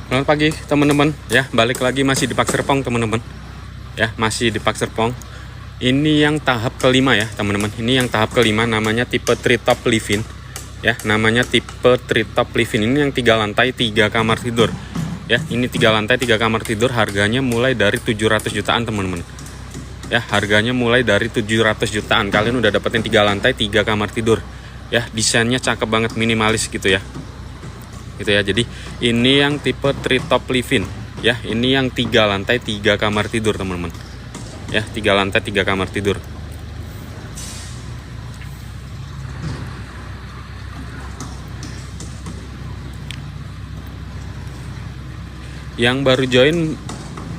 Selamat pagi teman-teman ya, balik lagi masih di Pak Serpong teman-teman ya, masih di Pak Serpong. Ini yang tahap kelima ya teman-teman, ini yang tahap kelima, namanya tipe treetop living ya, namanya tipe treetop living. Ini yang 3 lantai 3 kamar tidur ya, ini 3 lantai 3 kamar tidur, harganya mulai dari 700 jutaan teman-teman ya, harganya mulai dari 700 jutaan. Kalian udah dapetin 3 lantai 3 kamar tidur ya, desainnya cakep banget, minimalis gitu ya. Gitu ya. Jadi ini yang tipe treetop living ya, ini yang 3 lantai 3 kamar tidur teman-teman ya, 3 lantai 3 kamar tidur. Yang baru join,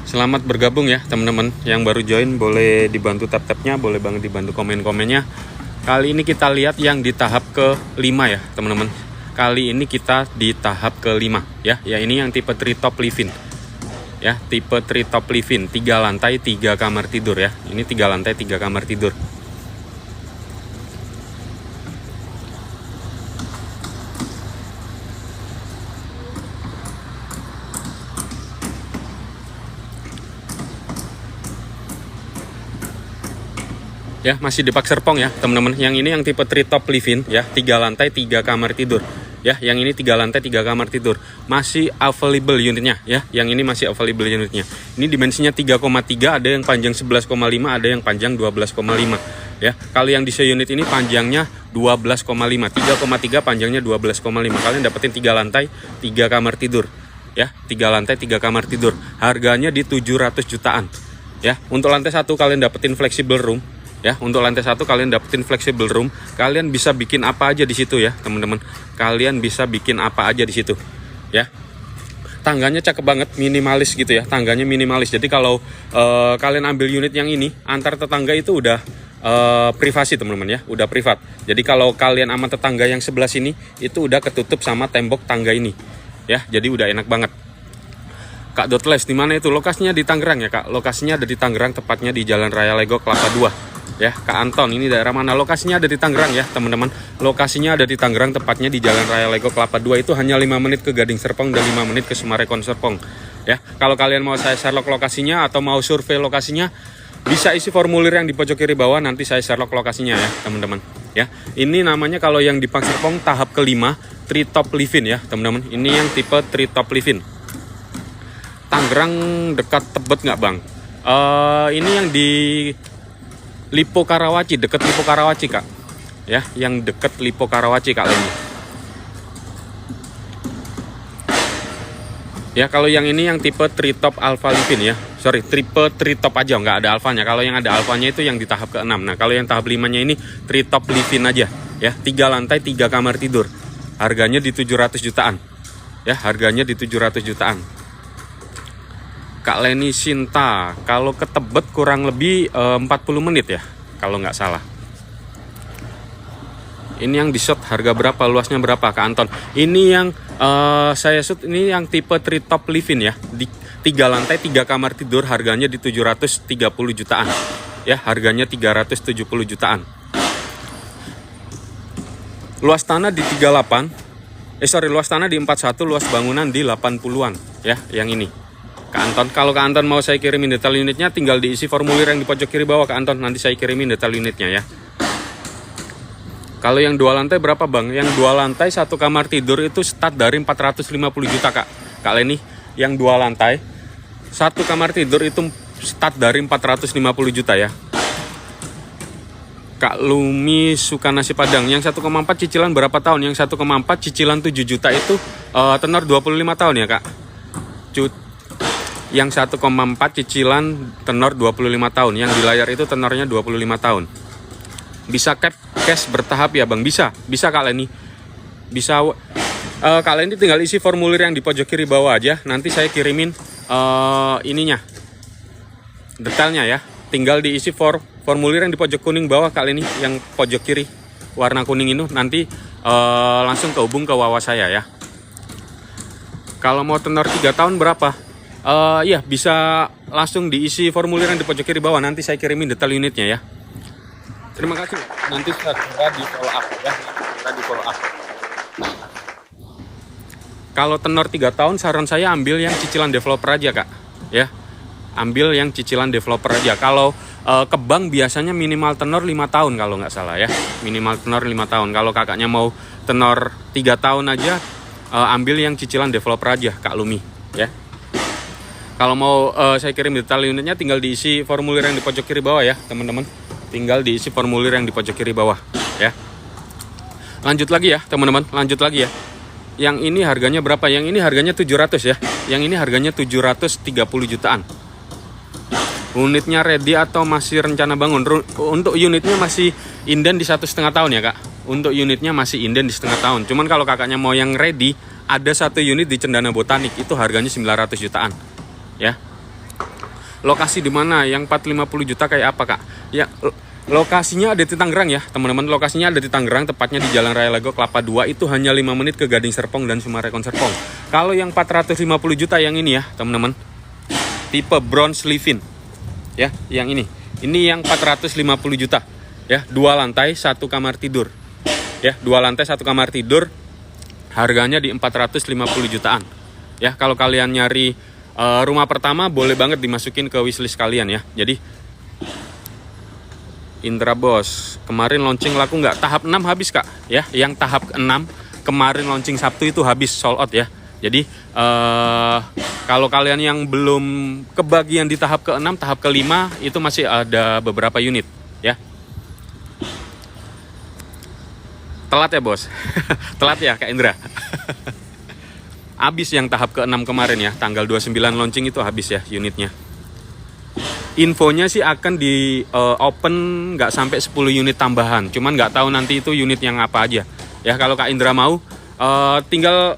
selamat bergabung ya teman-teman. Yang baru join boleh dibantu tap-tapnya, boleh banget dibantu komen-komennya. Kali ini kita lihat yang di tahap kelima ya teman-teman. Kali ini kita di tahap kelima ya. Ya, ini yang tipe treetop living. Ya, tipe treetop living, 3 lantai 3 kamar tidur ya. Ini 3 lantai 3 kamar tidur. Ya, masih di Pak Serpong ya teman-teman. Yang ini yang tipe treetop living ya, 3 lantai 3 kamar tidur ya. Yang ini 3 lantai 3 kamar tidur, masih available unitnya ya. Yang ini masih available unitnya. Ini dimensinya 3,3, ada yang panjang 11,5, ada yang panjang 12,5 ya. Kalau yang di unit ini panjangnya 12,5, 3,3 panjangnya 12,5. Kalian dapetin 3 lantai 3 kamar tidur ya, 3 lantai 3 kamar tidur, harganya di 700 jutaan ya. Untuk lantai 1 kalian dapetin flexible room ya, untuk lantai 1 kalian dapetin flexible room. Kalian bisa bikin apa aja di situ ya teman-teman, kalian bisa bikin apa aja di situ ya. Tangganya cakep banget, minimalis gitu ya, tangganya minimalis. Jadi kalau kalian ambil unit yang ini, antar tetangga itu udah privasi teman-teman ya, udah privat. Jadi kalau kalian sama tetangga yang sebelah sini itu udah ketutup sama tembok tangga ini ya, jadi udah enak banget. Kak Dotles di mana itu? Lokasinya di Tangerang ya Kak, lokasinya ada di Tangerang, tepatnya di Jalan Raya Legok Kelapa 2 ya. Kak Anton, ini daerah mana? Lokasinya ada di Tangerang ya teman-teman, lokasinya ada di Tangerang, tepatnya di Jalan Raya Legok Kelapa 2. Itu hanya 5 menit ke Gading Serpong dan 5 menit ke Sumarekon Serpong ya. Kalau kalian mau saya share lokasinya atau mau survei lokasinya, bisa isi formulir yang di pojok kiri bawah, nanti saya share lokasinya ya teman-teman ya. Ini namanya kalau yang di Pak Serpong tahap kelima, treetop living ya teman-teman. Ini yang tipe treetop living. Tangerang dekat Tebet nggak bang? Ini yang di Lipo Karawaci, deket Lipo Karawaci Kak ya, yang deket Lipo Karawaci Kak ini ya. Kalau yang ini yang tipe treetop alpha living ya, sorry, tipe treetop aja, nggak ada alfanya. Kalau yang ada alfanya itu yang di tahap ke-6. Nah kalau yang tahap 5-nya ini treetop living aja ya, 3 lantai 3 kamar tidur, harganya di 700 jutaan ya, harganya di 700 jutaan. Kak Leni Sinta, kalau ke Tebet kurang lebih 40 menit ya kalau nggak salah. Ini yang di shot harga berapa, luasnya berapa Kak Anton? Ini yang saya shoot, ini yang tipe treetop living ya, di 3 lantai 3 kamar tidur, harganya di 730 jutaan ya, harganya 370 jutaan. Luas tanah di 38, luas tanah di 41, luas bangunan di 80-an ya yang ini Kak Anton. Kalau Kak Anton mau saya kirimin detail unitnya, tinggal diisi formulir yang di pojok kiri bawah Kak Anton, nanti saya kirimin detail unitnya ya. Kalau yang 2 lantai berapa bang? Yang 2 lantai 1 kamar tidur itu start dari 450 juta Kak Leni. Yang 2 lantai 1 kamar tidur itu start dari 450 juta ya. Kak Lumi suka nasi Padang, yang 1,4 cicilan berapa tahun? Yang 1,4 cicilan 7 juta itu tenor 25 tahun ya Kak. Yang 1,4 cicilan tenor 25 tahun, yang di layar itu tenornya 25 tahun. Bisa cash bertahap ya bang? Bisa Kak Leni, bisa. Kak Leni tinggal isi formulir yang di pojok kiri bawah aja, nanti saya kirimin ininya, detailnya ya. Tinggal diisi formulir yang di pojok kuning bawah Kak Leni, yang pojok kiri warna kuning itu, nanti langsung kehubung ke wawa saya ya. Kalau mau tenor 3 tahun berapa? Ya bisa langsung diisi formulir yang di pojok kiri bawah, nanti saya kirimin detail unitnya ya. Terima kasih, nanti segera di follow up ya, segera di follow up. Kalau tenor 3 tahun, saran saya ambil yang cicilan developer aja, Kak. Ya, ambil yang cicilan developer aja. Kalau ke bank biasanya minimal tenor 5 tahun kalau nggak salah ya. Minimal tenor 5 tahun. Kalau kakaknya mau tenor 3 tahun aja, ambil yang cicilan developer aja, Kak Lumi. Ya. Kalau mau saya kirim detail unitnya, tinggal diisi formulir yang di pojok kiri bawah ya, teman-teman. Tinggal diisi formulir yang di pojok kiri bawah ya. Lanjut lagi ya, teman-teman. Lanjut lagi ya. Yang ini harganya berapa? Yang ini harganya 700 ya. Yang ini harganya 730 jutaan. Unitnya ready atau masih rencana bangun? Untuk unitnya masih inden di 1,5 tahun ya, Kak. Untuk unitnya masih inden di 1,5 tahun. Cuman kalau kakaknya mau yang ready, ada 1 unit di Cendana Botanik, itu harganya 900 jutaan. Ya. Lokasi di mana? Yang 450 juta kayak apa, Kak? Ya, lokasinya ada di Tangerang ya, teman-teman. Lokasinya ada di Tangerang, tepatnya di Jalan Raya Legok Kelapa 2. Itu hanya 5 menit ke Gading Serpong dan Sumarekon Serpong. Kalau yang 450 juta yang ini ya, teman-teman. Tipe bronze live-in. Ya, yang ini. Ini yang 450 juta. Ya, 2 lantai, 1 kamar tidur. Ya, 2 lantai, 1 kamar tidur. Harganya di 450 jutaan. Ya, kalau kalian nyari rumah pertama, boleh banget dimasukin ke wishlist kalian ya. Jadi Indra Bos, kemarin launching laku nggak? Tahap 6 habis, Kak. Ya, yang tahap 6 kemarin launching Sabtu itu habis, sold out ya. Jadi kalau kalian yang belum kebagian di tahap ke-6, tahap ke-5 itu masih ada beberapa unit ya. Telat ya, Bos. Telat ya, Kak Indra. Habis yang tahap ke-6 kemarin ya, tanggal 29 launching itu habis ya unitnya. Infonya sih akan di open nggak sampai 10 unit tambahan. Cuman nggak tahu nanti itu unit yang apa aja. Ya, kalau Kak Indra mau, tinggal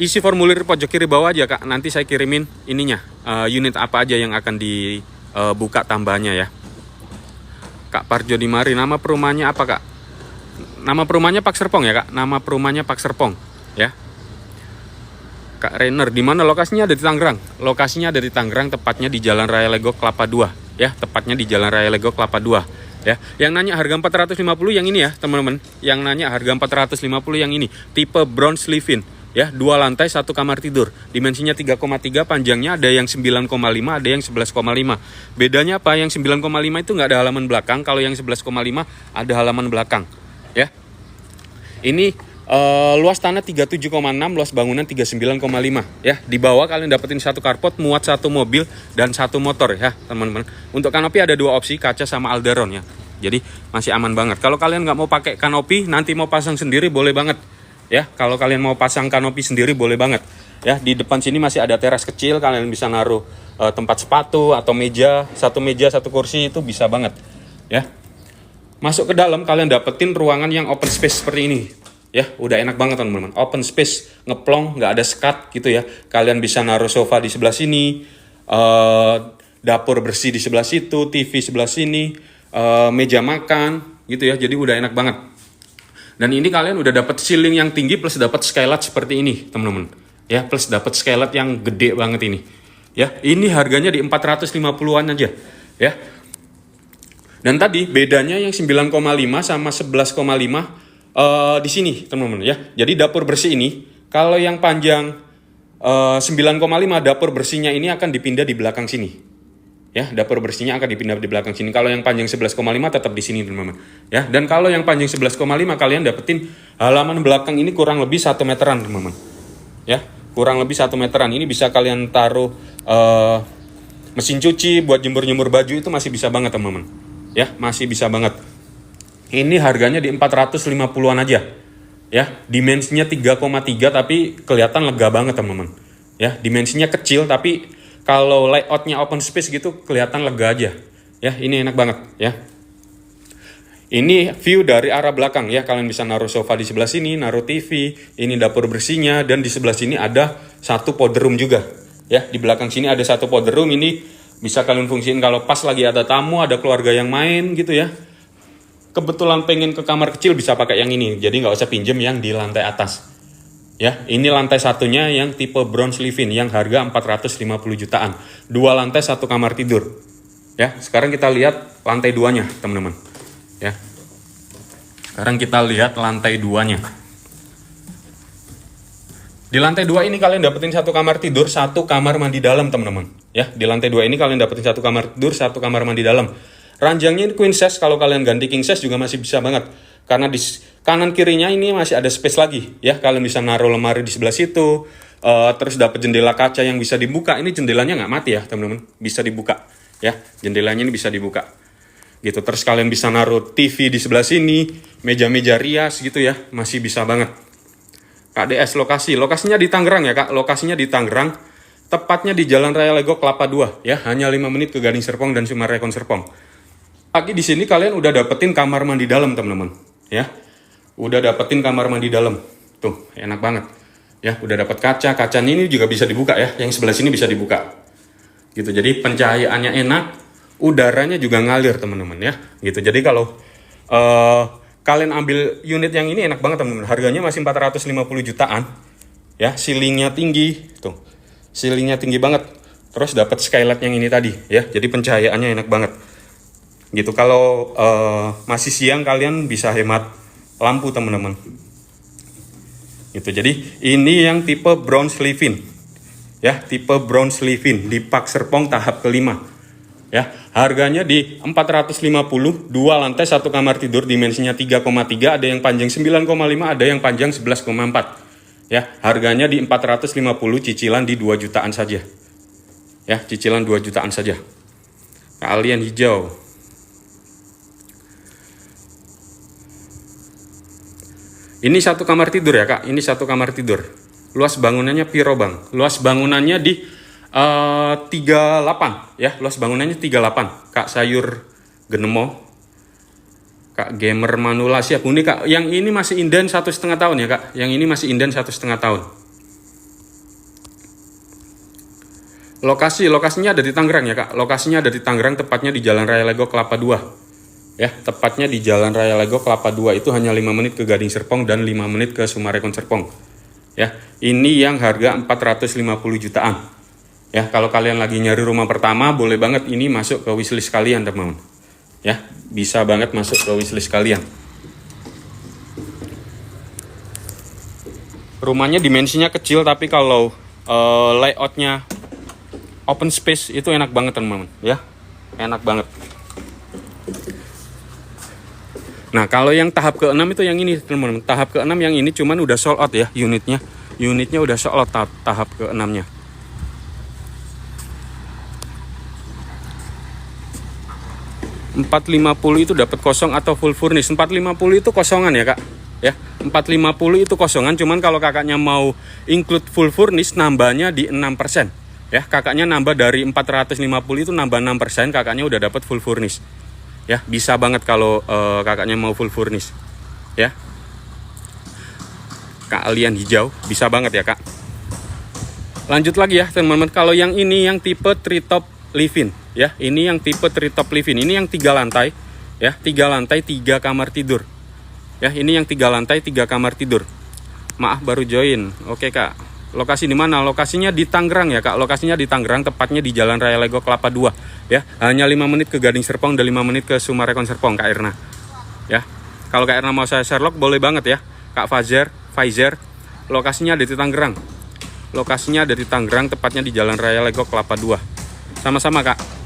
isi formulir pojok kiri bawah aja, Kak. Nanti saya kirimin ininya, unit apa aja yang akan dibuka tambahannya ya. Kak Parjo Dimari, nama perumahannya apa, Kak? Nama perumahannya Pak Serpong ya, Kak. Nama perumahannya Pak Serpong ya. Kak Rainer, di mana lokasinya? Ada di Tangerang. Lokasinya ada di Tangerang, tepatnya di Jalan Raya Legok Kelapa 2 ya, tepatnya di Jalan Raya Legok Kelapa 2 ya. Yang nanya harga 450 yang ini ya, teman-teman. Yang nanya harga 450 yang ini, tipe bronze live-in ya, 2 lantai 1 kamar tidur. Dimensinya 3,3, panjangnya ada yang 9,5, ada yang 11,5. Bedanya apa? Yang 9,5 itu nggak ada halaman belakang, kalau yang 11,5 ada halaman belakang ya. Ini luas tanah 37,6, luas bangunan 39,5 ya. Di bawah kalian dapetin 1 carport, muat 1 mobil dan 1 motor ya, teman-teman. Untuk kanopi ada 2 opsi, kaca sama alderon ya. Jadi masih aman banget. Kalau kalian nggak mau pakai kanopi, nanti mau pasang sendiri boleh banget ya. Kalau kalian mau pasang kanopi sendiri boleh banget ya. Di depan sini masih ada teras kecil, kalian bisa naruh tempat sepatu atau meja, 1 kursi, itu bisa banget ya. Masuk ke dalam kalian dapetin ruangan yang open space seperti ini. Ya, udah enak banget teman-teman. Open space, ngeplong, nggak ada sekat gitu ya. Kalian bisa naruh sofa di sebelah sini, dapur bersih di sebelah situ, TV sebelah sini, meja makan gitu ya. Jadi udah enak banget. Dan ini kalian udah dapat ceiling yang tinggi plus dapat skylight seperti ini, teman-teman. Ya, plus dapat skylight yang gede banget ini. Ya, ini harganya di 450-an aja, ya. Dan tadi bedanya yang 9,5 sama 11,5 di sini, teman-teman ya. Jadi dapur bersih ini, kalau yang panjang 9,5, dapur bersihnya ini akan dipindah di belakang sini. Ya, dapur bersihnya akan dipindah di belakang sini. Kalau yang panjang 11,5 tetap di sini, teman-teman. Ya, dan kalau yang panjang 11,5 kalian dapetin halaman belakang ini kurang lebih 1 meteran, teman-teman. Ya, kurang lebih 1 meteran. Ini bisa kalian taruh mesin cuci buat jemur-jemur baju, itu masih bisa banget, teman-teman. Ya, masih bisa banget. Ini harganya di 450-an aja. Ya, dimensinya 3,3 tapi kelihatan lega banget, teman-teman. Ya, dimensinya kecil tapi kalau layoutnya open space gitu kelihatan lega aja. Ya, ini enak banget ya. Ini view dari arah belakang ya. Kalian bisa naruh sofa di sebelah sini, naruh TV, ini dapur bersihnya, dan di sebelah sini ada 1 powder room juga. Ya, di belakang sini ada 1 powder room, ini bisa kalian fungsiin kalau pas lagi ada tamu, ada keluarga yang main gitu ya. Kebetulan pengen ke kamar kecil bisa pakai yang ini, jadi nggak usah pinjem yang di lantai atas. Ya, ini lantai satunya yang tipe bronze live-in yang harga 450 jutaan. 2 lantai 1 kamar tidur. Ya, sekarang kita lihat lantai 2-nya, teman-teman. Ya. Sekarang kita lihat lantai 2-nya. Di lantai 2 ini kalian dapetin satu kamar tidur, satu kamar mandi dalam, teman-teman. Ya, di lantai 2 ini kalian dapetin satu kamar tidur, satu kamar mandi dalam. Ranjangnya ini queen size, kalau kalian ganti king size juga masih bisa banget. Karena di kanan kirinya ini masih ada space lagi, ya. Kalian bisa naruh lemari di sebelah situ. Terus dapat jendela kaca yang bisa dibuka. Ini jendelanya nggak mati ya, teman-teman. Bisa dibuka, ya. Jendelanya ini bisa dibuka. Gitu. Terus kalian bisa naruh TV di sebelah sini, meja-meja rias gitu ya, masih bisa banget. KDS lokasinya di Tangerang ya Kak, lokasinya di Tangerang, tepatnya di Jalan Raya Legok Kelapa 2 ya, hanya 5 menit ke Gading Serpong dan Sumarekon Serpong. Lagi di sini kalian udah dapetin kamar mandi dalam, teman-teman, ya. Udah dapetin kamar mandi dalam. Tuh, enak banget. Ya, udah dapat kaca ini juga bisa dibuka ya, yang sebelah sini bisa dibuka. Gitu. Jadi pencahayaannya enak, udaranya juga ngalir, teman-teman ya. Gitu. Jadi kalau kalian ambil unit yang ini enak banget, teman-teman. Harganya masih 450 jutaan. Ya, ceilingnya tinggi, tuh. Ceilingnya tinggi banget. Terus dapat skylight yang ini tadi, ya. Jadi pencahayaannya enak banget. Gitu. Kalau masih siang kalian bisa hemat lampu, teman-teman. Gitu. Jadi ini yang tipe bronze live-in. Ya, tipe bronze live-in di Park Serpong tahap kelima. Ya, harganya di 450, 2 lantai, 1 kamar tidur, dimensinya 3,3, ada yang panjang 9,5, ada yang panjang 11,4. Ya, harganya di 450, cicilan di 2 jutaan saja. Ya, cicilan 2 jutaan saja. Kalian hijau. Ini 1 kamar tidur ya, Kak. Ini 1 kamar tidur. Luas bangunannya piro, Bang? Luas bangunannya di 38 ya, luas bangunannya 38. Kak Sayur Genemo, Kak Gamer Manula siap ini Kak. Yang ini masih inden 1,5 tahun ya Kak. Yang ini masih inden 1,5 tahun. Lokasinya ada di Tangerang ya Kak. Lokasinya ada di Tangerang, tepatnya di Jalan Raya Legok Kelapa 2. Ya, tepatnya di Jalan Raya Legok Kelapa 2, itu hanya 5 menit ke Gading Serpong dan 5 menit ke Sumarekon Serpong. Ya, ini yang harga 450 jutaan. Ya, kalau kalian lagi nyari rumah pertama, boleh banget ini masuk ke wishlist kalian, teman-teman. Ya, bisa banget masuk ke wishlist kalian. Rumahnya dimensinya kecil, tapi kalau layoutnya open space itu enak banget, teman-teman. Ya, enak banget. Nah, kalau yang tahap ke-6 itu yang ini, teman-teman. Tahap ke-6 yang ini cuman udah sold out ya unitnya. Unitnya udah sold out tahap ke-6-nya. 450 itu dapat kosong atau full furnish. 450 itu kosongan ya Kak. Ya, 450 itu kosongan, cuman kalau kakaknya mau include full furnish nambahnya di 6%. Ya, kakaknya nambah dari 450 itu nambah 6%, kakaknya udah dapat full furnish. Ya, bisa banget kalau kakaknya mau full furnish. Ya. Kalian hijau, bisa banget ya Kak. Lanjut lagi ya teman-teman, kalau yang ini yang tipe treetop live-in. Ya, ini yang tipe treetop live-in. Ini yang 3 lantai, ya, 3 lantai 3 kamar tidur. Ya, ini yang 3 lantai 3 kamar tidur. Maaf baru join. Oke Kak. Lokasi di mana? Lokasinya di Tangerang ya Kak. Lokasinya di Tangerang, tepatnya di Jalan Raya Legok Kelapa 2. Ya, hanya 5 menit ke Gading Serpong dan 5 menit ke Sumarekon Serpong Kak Irna. Ya. Kalau Kak Irna mau saya Sherlock boleh banget ya. Kak Fazer. Lokasinya ada di Tangerang. Lokasinya ada di Tangerang, tepatnya di Jalan Raya Legok Kelapa 2. Sama-sama Kak.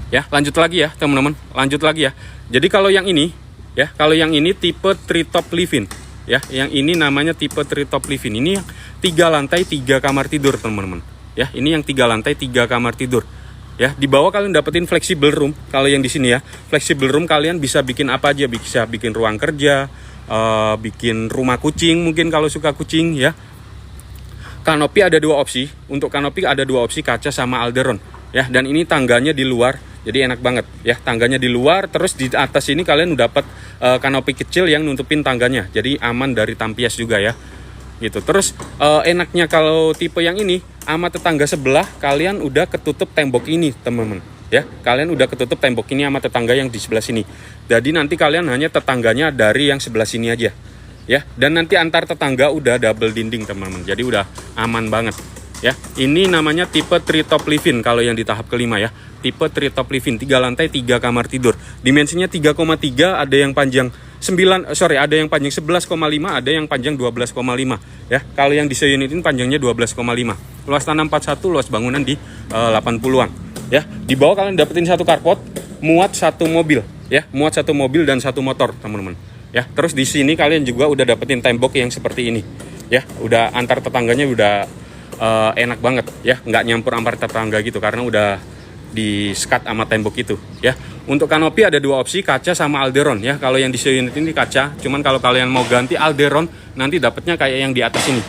Ya, lanjut lagi ya teman-teman, lanjut lagi ya. Jadi kalau yang ini, ya, kalau yang ini tipe treetop live-in, ya, yang ini namanya tipe treetop live-in. Ini yang 3 lantai 3 kamar tidur teman-teman. Ya, ini yang 3 lantai 3 kamar tidur. Ya, di bawah kalian dapetin flexible room. Kalau yang di sini ya, flexible room kalian bisa bikin apa aja, bisa bikin ruang kerja, bikin rumah kucing mungkin kalau suka kucing ya. Kanopi ada 2 opsi. Untuk kanopi ada 2 opsi, kaca sama alderon. Ya, dan ini tangganya di luar. Jadi enak banget ya, tangganya di luar, terus di atas ini kalian udah dapat kanopi kecil yang nutupin tangganya. Jadi aman dari tampias juga ya. Gitu. Terus enaknya kalau tipe yang ini sama tetangga sebelah kalian udah ketutup tembok ini, teman-teman. Ya, kalian udah ketutup tembok ini sama tetangga yang di sebelah sini. Jadi nanti kalian hanya tetangganya dari yang sebelah sini aja. Ya, dan nanti antar tetangga udah double dinding, teman-teman. Jadi udah aman banget. Ya, ini namanya tipe treetop live-in kalau yang di tahap kelima ya. Tipe treetop live-in 3 lantai 3 kamar tidur. Dimensinya 3,3, ada yang panjang ada yang panjang 11,5, ada yang panjang 12,5 ya. Kalau yang di unit ini panjangnya 12,5. Luas tanah 41, luas bangunan di 80-an ya. Di bawah kalian dapetin satu carport, muat satu mobil ya, muat satu mobil dan satu motor, teman-teman. Ya, terus di sini kalian juga udah dapetin tembok yang seperti ini. Ya, udah antar tetangganya udah enak banget ya, nggak nyampur antar tetangga gitu karena udah di sekat sama tembok itu ya. Untuk kanopi ada dua opsi, kaca sama alderon ya. Kalau yang di unit ini kaca, cuman kalau kalian mau ganti alderon nanti dapatnya kayak yang di atas ini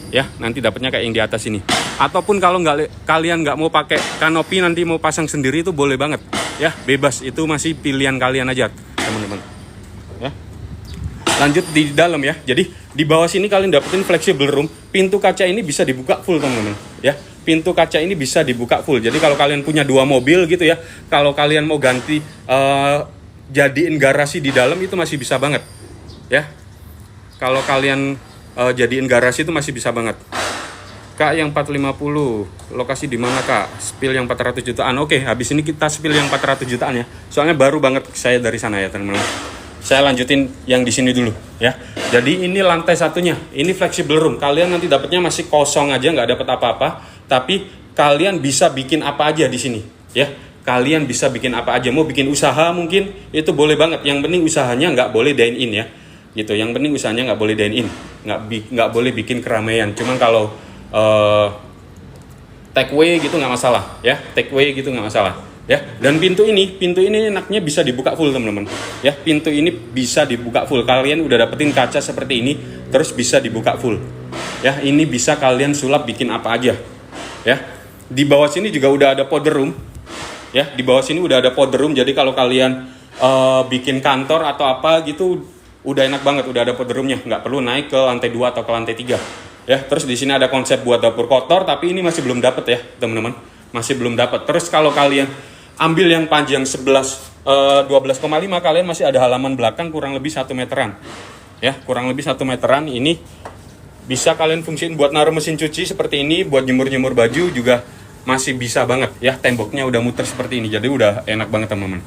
ya, nanti dapatnya kayak yang di atas ini. Ataupun kalau kalian nggak mau pakai kanopi, nanti mau pasang sendiri, itu boleh banget ya, bebas, itu masih pilihan kalian aja teman-teman ya. Lanjut di dalam ya. Jadi di bawah sini kalian dapetin flexible room. Pintu kaca ini bisa dibuka full teman-teman ya. Pintu kaca ini bisa dibuka full. Jadi kalau kalian punya dua mobil gitu ya, kalau kalian mau ganti jadiin garasi di dalam itu masih bisa banget ya. Kalau kalian jadiin garasi itu masih bisa banget. Kak, yang 450 lokasi di mana Kak? Spill yang 400 jutaan. Oke, habis ini kita spill yang 400 jutaan ya. Soalnya baru banget saya dari sana ya teman-teman. Saya lanjutin yang di sini dulu ya. Jadi ini lantai satunya, ini flexible room. Kalian nanti dapatnya masih kosong aja, nggak dapat apa-apa. Tapi kalian bisa bikin apa aja di sini ya. Kalian bisa bikin apa aja. Mau bikin usaha mungkin itu boleh banget. Yang penting usahanya nggak boleh dine in ya. Gitu. Yang penting usahanya nggak boleh dine in, nggak boleh bikin keramaian. Cuman kalau take away gitu nggak masalah ya. Take away gitu nggak masalah. Ya, dan pintu ini enaknya bisa dibuka full teman-teman. Ya, pintu ini bisa dibuka full. Kalian udah dapetin kaca seperti ini, terus bisa dibuka full. Ya, ini bisa kalian sulap bikin apa aja. Ya, di bawah sini juga udah ada powder room. Ya, di bawah sini udah ada powder room. Jadi kalau kalian bikin kantor atau apa gitu, udah enak banget. Udah ada powder roomnya, nggak perlu naik ke lantai 2 atau ke lantai 3. Ya, terus di sini ada konsep buat dapur kotor, tapi ini masih belum dapet ya, teman-teman. Masih belum dapat. Terus kalau kalian ambil yang panjang 12,5, kalian masih ada halaman belakang kurang lebih 1 meteran. Ya, kurang lebih 1 meteran. Ini bisa kalian fungsiin buat naruh mesin cuci seperti ini, buat jemur-jemur baju juga masih bisa banget ya. Temboknya udah muter seperti ini. Jadi udah enak banget teman-teman.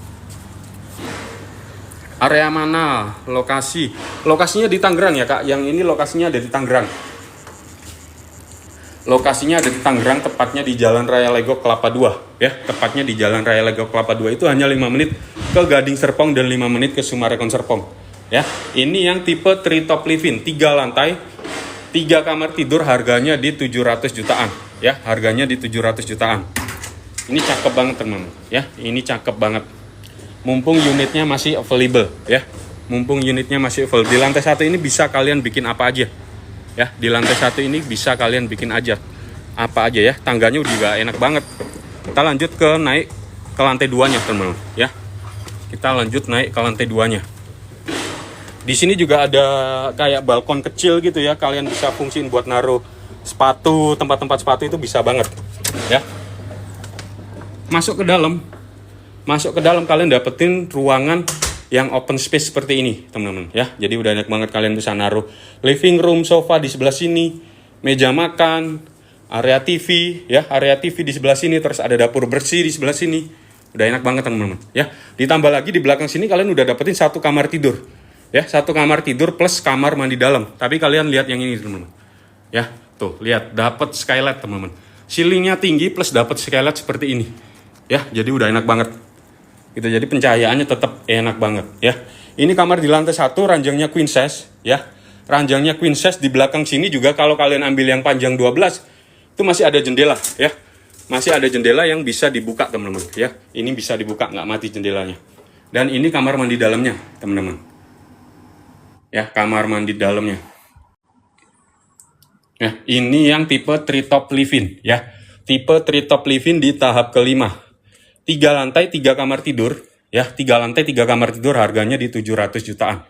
Area mana? Lokasinya di Tangerang ya Kak. Yang ini lokasinya ada di Tangerang. Lokasinya ada di Tangerang, tepatnya di Jalan Raya Legok Kelapa 2 ya. Tepatnya di Jalan Raya Legok Kelapa 2 itu hanya 5 menit ke Gading Serpong dan 5 menit ke Sumarekon Serpong ya. Ini yang tipe Treetop Living 3 lantai 3 kamar tidur, harganya di 700 jutaan ya. Harganya di 700 jutaan. Ini cakep banget teman-teman ya. Ini cakep banget. Mumpung unitnya masih available ya. Mumpung unitnya masih available. Di lantai 1 ini bisa kalian bikin apa aja. Ya, di lantai 1 ini bisa kalian bikin aja apa aja ya. Tangganya juga enak banget. Kita lanjut ke naik ke lantai 2-nya teman-teman ya. Kita lanjut naik ke lantai 2-nya. Di sini juga ada kayak balkon kecil gitu ya. Kalian bisa fungsiin buat naruh sepatu, tempat-tempat sepatu itu bisa banget ya. Masuk ke dalam kalian dapetin ruangan yang open space seperti ini teman-teman ya. Jadi udah enak banget, kalian bisa naruh living room, sofa di sebelah sini, meja makan, area TV ya, area TV di sebelah sini, terus ada dapur bersih di sebelah sini. Udah enak banget teman-teman ya. Ditambah lagi di belakang sini kalian udah dapetin satu kamar tidur ya, satu kamar tidur plus kamar mandi dalam. Tapi kalian lihat yang ini teman-teman ya, tuh lihat, dapet skylight teman-teman. Ceilingnya tinggi plus dapet skylight seperti ini ya. Jadi udah enak banget gitu. Jadi pencahayaannya tetap enak banget ya. Ini kamar di lantai 1, ranjangnya queen size ya. Ranjangnya queen size. Di belakang sini juga kalau kalian ambil yang panjang 12 itu masih ada jendela ya. Masih ada jendela yang bisa dibuka teman-teman ya. Ini bisa dibuka, nggak mati jendelanya. Dan ini kamar mandi dalamnya teman-teman ya, kamar mandi dalamnya ya. Ini yang tipe Treetop Living ya. Tipe Treetop Living di tahap kelima. 3 lantai 3 kamar tidur ya. 3 lantai 3 kamar tidur, harganya di 700 jutaan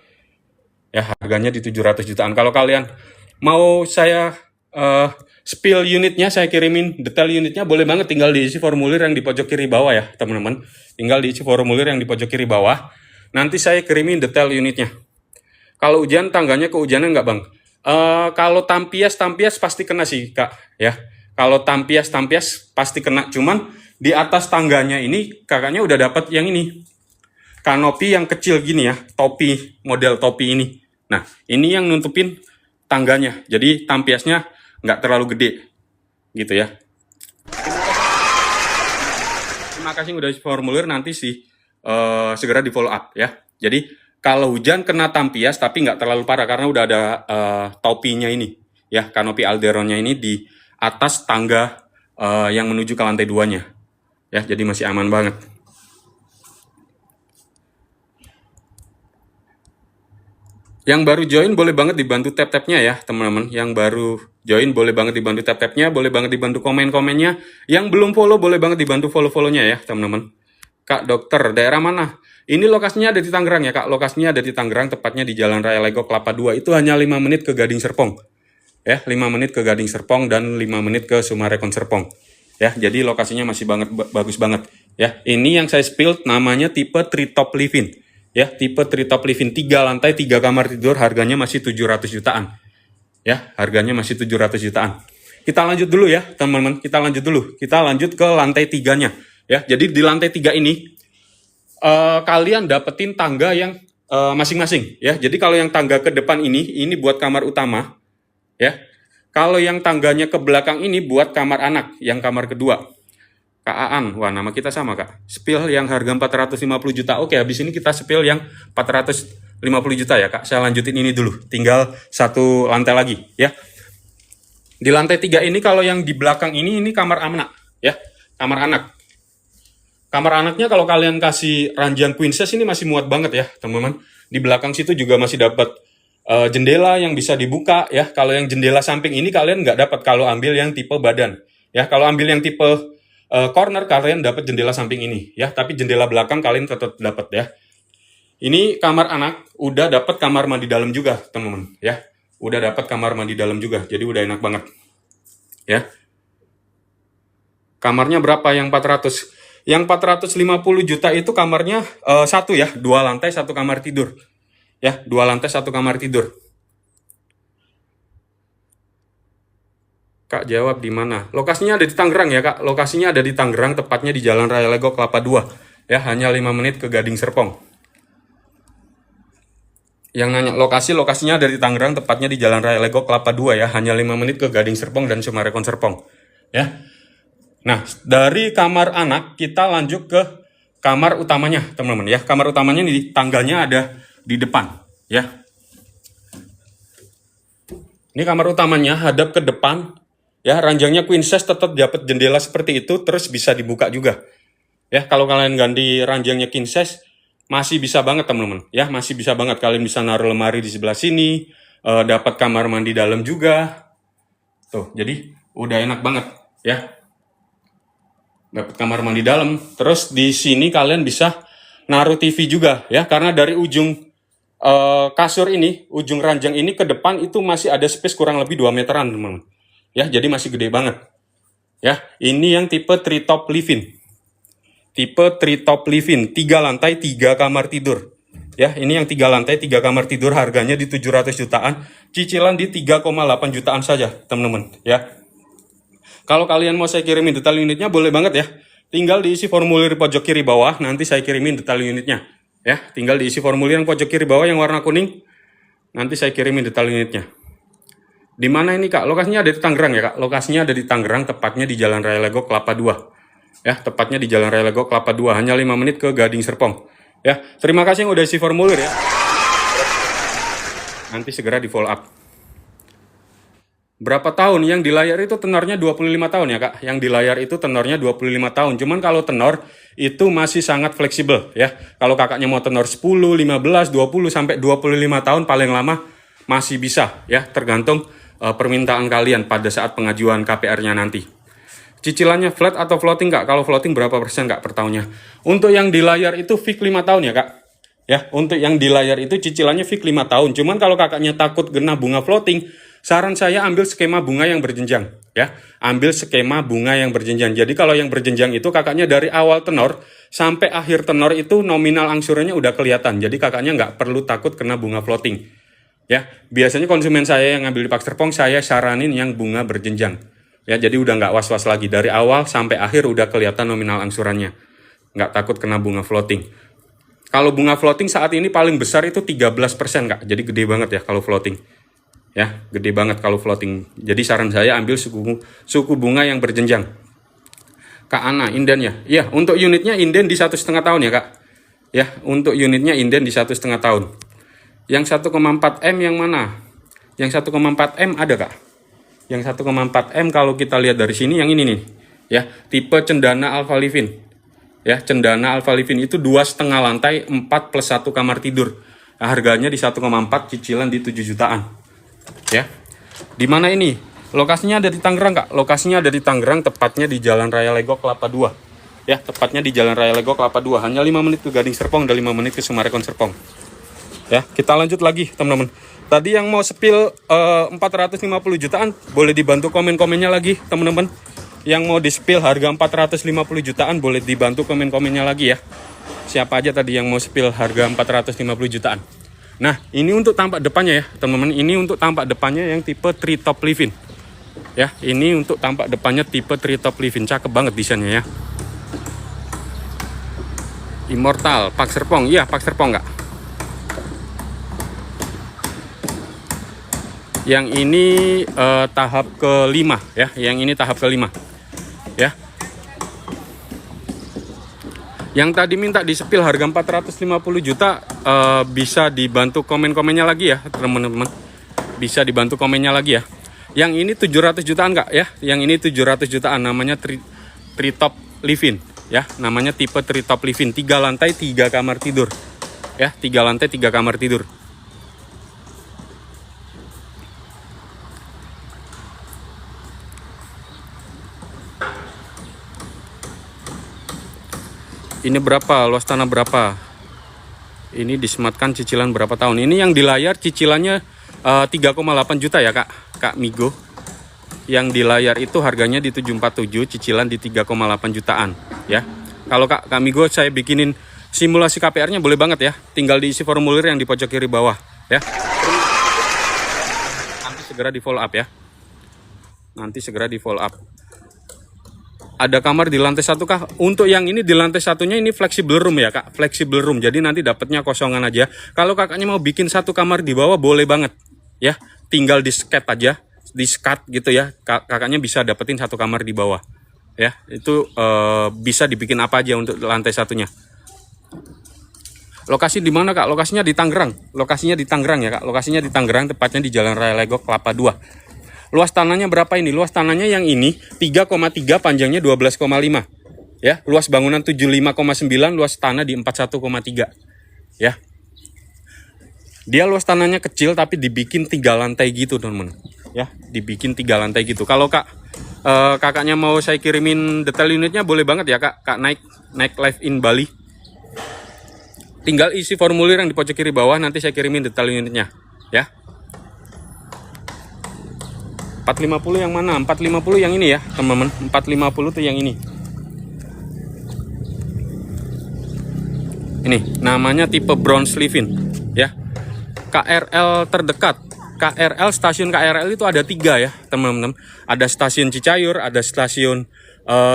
ya. Harganya di 700 jutaan. Kalau kalian mau saya spill unitnya, saya kirimin detail unitnya, boleh banget, tinggal diisi formulir yang di pojok kiri bawah ya teman-teman. Tinggal diisi formulir yang di pojok kiri bawah, nanti saya kirimin detail unitnya. Kalau hujan, tangganya kehujanan nggak bang? Kalau tampias pasti kena sih Kak ya. Kalau tampias pasti kena. Cuman di atas tangganya ini kakaknya udah dapat yang ini. kanopi yang kecil gini ya, topi, model topi ini. Nah, ini yang nutupin tangganya. Jadi tampiasnya nggak terlalu gede, gitu ya. Terima kasih udah formulir, nanti sih segera di follow up ya. Jadi kalau hujan kena tampias tapi nggak terlalu parah karena udah ada topinya ini ya, kanopi alderonnya ini di atas tangga yang menuju ke lantai 2-nya ya, jadi masih aman banget. Yang baru join boleh banget dibantu tap-tapnya ya teman-teman. Yang baru join boleh banget dibantu tap-tapnya, boleh banget dibantu komen-komennya. Yang belum follow boleh banget dibantu follow-follownya ya teman-teman. Kak dokter, daerah mana? Ini lokasinya ada di Tangerang ya kak, lokasinya ada di Tangerang, tepatnya di Jalan Raya Legok Kelapa 2. Itu hanya 5 menit ke Gading Serpong. Ya, 5 menit ke Gading Serpong dan 5 menit ke Sumarekon Serpong. Ya, jadi lokasinya masih bagus banget. Ya, ini yang saya spill namanya tipe treetop living. Ya, tipe treetop living 3 lantai 3 kamar tidur, harganya masih 700 jutaan. Ya, harganya masih 700 jutaan. Kita lanjut dulu ya, teman-teman. Kita lanjut ke lantai 3-nya. Ya, jadi di lantai 3 ini kalian dapetin tangga yang masing-masing ya. Jadi kalau yang tangga ke depan ini buat kamar utama ya. Kalau yang tangganya ke belakang ini buat kamar anak, yang kamar kedua. Kak Aan, wah nama kita sama kak. Spill yang harga 450 juta. Oke, habis ini kita spill yang 450 juta ya kak. Saya lanjutin ini dulu. Tinggal satu lantai lagi ya. Di lantai 3 ini kalau yang di belakang ini kamar anak ya. Kamar anak. Kamar anaknya kalau kalian kasih ranjang queen size ini masih muat banget ya teman-teman. Di belakang situ juga masih dapat jendela yang bisa dibuka ya. Kalau yang jendela samping ini kalian nggak dapat kalau ambil yang tipe badan ya. Kalau ambil yang tipe corner kalian dapat jendela samping ini ya, tapi jendela belakang kalian tetap dapat ya. Ini kamar anak, udah dapat kamar mandi dalam juga teman-teman ya. Udah dapat kamar mandi dalam juga, jadi udah enak banget ya. Kamarnya berapa yang 400? Yang 450 juta itu kamarnya satu ya, 2 lantai 1 kamar tidur ya, 2 lantai 1 kamar tidur. Kak jawab di mana? Lokasinya ada di Tangerang ya kak. Lokasinya ada di Tangerang, tepatnya di Jalan Raya Legok Kelapa 2. Ya, hanya 5 menit ke Gading Serpong. Yang nanya lokasinya ada di Tangerang, tepatnya di Jalan Raya Legok Kelapa 2 ya. Hanya 5 menit ke Gading Serpong dan Sumarekon Serpong. Ya. Nah, dari kamar anak kita lanjut ke kamar utamanya, teman-teman ya. Kamar utamanya di tangganya ada di depan ya. Ini kamar utamanya hadap ke depan. Ya, ranjangnya queen size, tetap dapat jendela seperti itu, terus bisa dibuka juga. Ya, kalau kalian ganti ranjangnya king size, masih bisa banget teman-teman. Ya, masih bisa banget. Kalian bisa naruh lemari di sebelah sini, dapat kamar mandi dalam juga. Tuh, jadi udah enak banget ya. Dapat kamar mandi dalam. Terus di sini kalian bisa naruh TV juga ya, karena dari ujung kasur ini, ujung ranjang ini ke depan itu masih ada space kurang lebih 2 meteran teman-teman. Ya, jadi masih gede banget. Ya, ini yang tipe treetop living. Tipe treetop living, 3 lantai 3 kamar tidur. Ya, ini yang 3 lantai 3 kamar tidur, harganya di 700 jutaan, cicilan di 3,8 jutaan saja, teman-teman, ya. Kalau kalian mau saya kirimin detail unitnya boleh banget ya. Tinggal diisi formulir pojok kiri bawah, nanti saya kirimin detail unitnya. Ya, tinggal diisi formulir yang pojok kiri bawah yang warna kuning. Nanti saya kirimin detail unitnya. Di mana ini kak? Lokasinya ada di Tangerang ya kak. Lokasinya ada di Tangerang, tepatnya di Jalan Raya Legok Kelapa 2. Ya, tepatnya di Jalan Raya Legok Kelapa 2. Hanya 5 menit ke Gading Serpong. Ya, terima kasih yang udah isi formulir ya. Nanti segera di follow up. Berapa tahun? Yang di layar itu tenornya 25 tahun ya kak. Yang di layar itu tenornya 25 tahun. Cuman kalau tenor itu masih sangat fleksibel ya. Kalau kakaknya mau tenor 10, 15, 20, sampai 25 tahun paling lama masih bisa ya. Tergantung permintaan kalian pada saat pengajuan KPR-nya nanti. Cicilannya flat atau floating kak? Kalau floating berapa persen kak per tahunnya? Untuk yang di layar itu fix 5 tahun ya kak. Ya, untuk yang di layar itu cicilannya fix 5 tahun. Cuman kalau kakaknya takut kena bunga floating, saran saya ambil skema bunga yang berjenjang. Ya, ambil skema bunga yang berjenjang. Jadi kalau yang berjenjang itu kakaknya dari awal tenor sampai akhir tenor itu nominal angsurannya udah kelihatan. Jadi kakaknya nggak perlu takut kena bunga floating. Ya, biasanya konsumen saya yang ngambil di Pak Serpong, saya saranin yang bunga berjenjang. Ya, jadi udah nggak was-was lagi. Dari awal sampai akhir udah kelihatan nominal angsurannya. Nggak takut kena bunga floating. Kalau bunga floating saat ini paling besar itu 13%, Kak. Jadi gede banget ya kalau floating. Ya, gede banget kalau floating. Jadi saran saya ambil suku bunga yang berjenjang. Kak Ana, inden ya. Ya, untuk unitnya inden di 1,5 tahun ya, Kak. Ya, untuk unitnya inden di 1,5 tahun. Yang 1,4 M yang mana? Yang 1,4 M ada, Kak. Yang 1,4 M kalau kita lihat dari sini yang ini nih. Ya, tipe Cendana Alpha Livin. Ya, Cendana Alpha Livin itu 2,5 lantai 4 plus 1 kamar tidur. Nah, harganya di 1,4, cicilan di 7 jutaan. Ya. Di mana ini? Lokasinya ada di Tangerang, Kak. Lokasinya ada di Tangerang, tepatnya di Jalan Raya Legok Kelapa 2. Ya, tepatnya di Jalan Raya Legok Kelapa 2. Hanya 5 menit ke Gading Serpong dan 5 menit ke Sumarekon Serpong. Ya, kita lanjut lagi, teman-teman. Tadi yang mau spill 450 jutaan, boleh dibantu komen-komennya lagi, teman-teman. Yang mau di-spill harga 450 jutaan, boleh dibantu komen-komennya lagi ya. Siapa aja tadi yang mau spill harga 450 jutaan. Nah, ini untuk tampak depannya ya, teman-teman. Ini untuk tampak depannya yang tipe treetop living. Ya, ini untuk tampak depannya tipe treetop living. Cakep banget desainnya ya. Immortal, Pak Serpong. Iya, Pak Serpong, Kak. Yang ini tahap kelima ya. Yang ini tahap kelima. Ya. Yang tadi minta di-spill harga 450 juta bisa dibantu komen-komennya lagi ya, teman-teman. Bisa dibantu komennya lagi ya. Yang ini 700 jutaan, Kak ya. Yang ini 700 jutaan, namanya treetop living ya. Namanya tipe treetop living, 3 lantai 3 kamar tidur. Ya, 3 lantai 3 kamar tidur. Ini berapa? Luas tanah berapa? Ini disematkan cicilan berapa tahun? Ini yang di layar cicilannya 3,8 juta ya, Kak Migo. Yang di layar itu harganya di 747, cicilan di 3,8 jutaan ya. Kalau Kak Migo saya bikinin simulasi KPR-nya boleh banget ya. Tinggal diisi formulir yang di pojok kiri bawah ya. Nanti segera di follow up ya. Nanti segera di follow up. Ada kamar di lantai 1 kah? Untuk yang ini di lantai 1-nya ini flexible room ya, Kak. Flexible room. Jadi nanti dapatnya kosongan aja. Kalau kakaknya mau bikin 1 kamar di bawah boleh banget. Ya, tinggal di-skat aja, di-skat gitu ya. Kakaknya bisa dapetin 1 kamar di bawah. Ya, itu bisa dibikin apa aja untuk lantai 1-nya. Lokasi di mana, Kak? Lokasinya di Tangerang. Lokasinya di Tangerang ya, Kak. Lokasinya di Tangerang, tepatnya di Jalan Raya Legok Kelapa 2. Luas tanahnya berapa ini? Luas tanahnya yang ini 3,3, panjangnya 12,5. Ya, luas bangunan 75,9, luas tanah di 41,3. Ya. Dia luas tanahnya kecil tapi dibikin 3 lantai gitu, teman-teman. Ya, dibikin 3 lantai gitu. Kalau kakaknya mau saya kirimin detail unitnya boleh banget ya, Kak. Kak naik live in Bali. Tinggal isi formulir yang di pojok kiri bawah, nanti saya kirimin detail unitnya, ya. 450 yang mana? 450 yang ini ya, teman-teman. 450 tuh yang ini. Ini namanya tipe bronze living ya. KRL terdekat. KRL, stasiun KRL itu ada 3 ya, teman-teman. Ada stasiun Cicayur, ada stasiun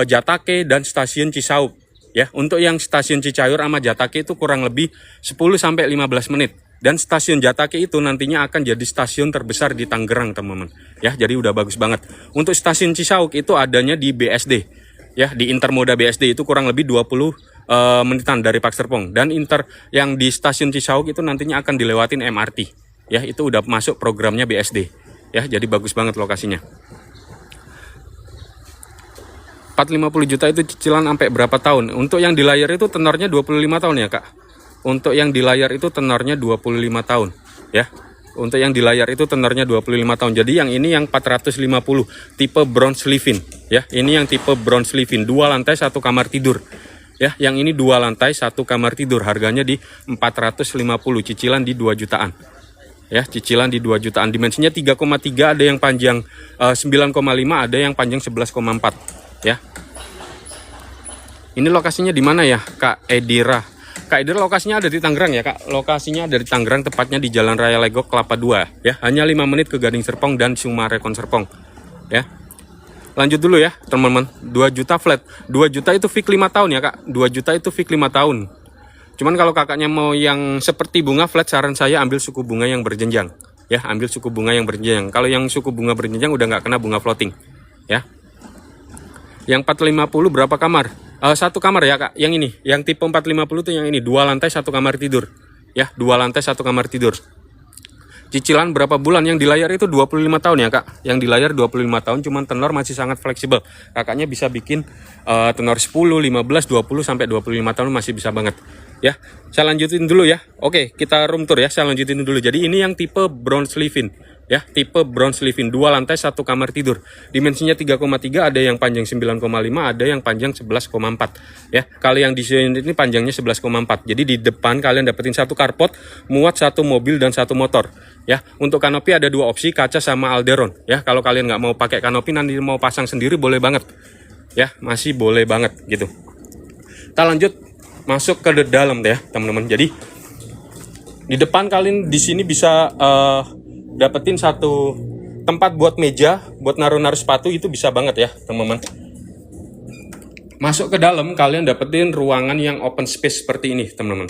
Jatake dan stasiun Cisauk. Ya, untuk yang stasiun Cicayur sama Jatake itu kurang lebih 10 sampai 15 menit. Dan stasiun Jatake itu nantinya akan jadi stasiun terbesar di Tangerang, teman-teman. Ya, jadi udah bagus banget. Untuk stasiun Cisauk itu adanya di BSD. Ya, di Intermoda BSD itu kurang lebih 20 menitan dari Pak Serpong. Dan yang di stasiun Cisauk itu nantinya akan dilewatin MRT. Ya, itu udah masuk programnya BSD. Ya, jadi bagus banget lokasinya. 450 juta itu cicilan sampai berapa tahun? Untuk yang di layar itu tenornya 25 tahun ya, Kak. Untuk yang di layar itu tenornya 25 tahun ya. Untuk yang di layar itu tenornya 25 tahun. Jadi yang ini yang 450 tipe bronze living ya. Ini yang tipe bronze living, 2 lantai 1 kamar tidur. Ya, yang ini 2 lantai 1 kamar tidur, harganya di 450, cicilan di 2 jutaan. Ya, cicilan di 2 jutaan. Dimensinya 3,3, ada yang panjang 9,5, ada yang panjang 11,4 ya. Ini lokasinya di mana ya, Kak Edira? Kak Edira lokasinya ada di Tangerang ya, Kak. Lokasinya ada di Tangerang, tepatnya di Jalan Raya Legok Kelapa 2 ya. Hanya 5 menit ke Gading Serpong dan Sumarekon Serpong ya. Lanjut dulu ya, teman-teman. 2 juta flat. 2 juta itu fix 5 tahun ya, Kak. 2 juta itu fix 5 tahun. Cuman kalau kakaknya mau yang seperti bunga flat, saran saya ambil suku bunga yang berjenjang. Ya, ambil suku bunga yang berjenjang. Kalau yang suku bunga berjenjang udah nggak kena bunga floating. Ya. Yang 450 berapa kamar? Satu kamar ya kak. Yang ini, yang tipe 450 tuh yang ini, 2 lantai 1 kamar tidur. Ya, 2 lantai 1 kamar tidur. Cicilan berapa bulan? Yang di layar itu 25 tahun ya kak. Yang di layar 25 tahun, cuman tenor masih sangat fleksibel. Kakaknya bisa bikin tenor 10, 15, 20 sampai 25 tahun masih bisa banget. Ya, saya lanjutin dulu ya. Oke, kita room tour ya. Saya lanjutin dulu. Jadi ini yang tipe bronze living. Ya, tipe bronze living, 2 lantai 1 kamar tidur. Dimensinya 3,3, ada yang panjang 9,5, ada yang panjang 11,4. Ya, kalau yang di sini ini panjangnya 11,4. Jadi di depan kalian dapetin satu carport, muat satu mobil dan satu motor. Ya, untuk kanopi ada 2 opsi, kaca sama alderon. Ya, kalau kalian nggak mau pakai kanopi, nanti mau pasang sendiri boleh banget. Ya, masih boleh banget gitu. Kita lanjut masuk ke dalam ya, teman-teman. Jadi di depan kalian di sini bisa dapetin satu tempat buat meja, buat naruh-naruh sepatu, itu bisa banget ya, teman-teman. Masuk ke dalam kalian dapetin ruangan yang open space seperti ini, teman-teman.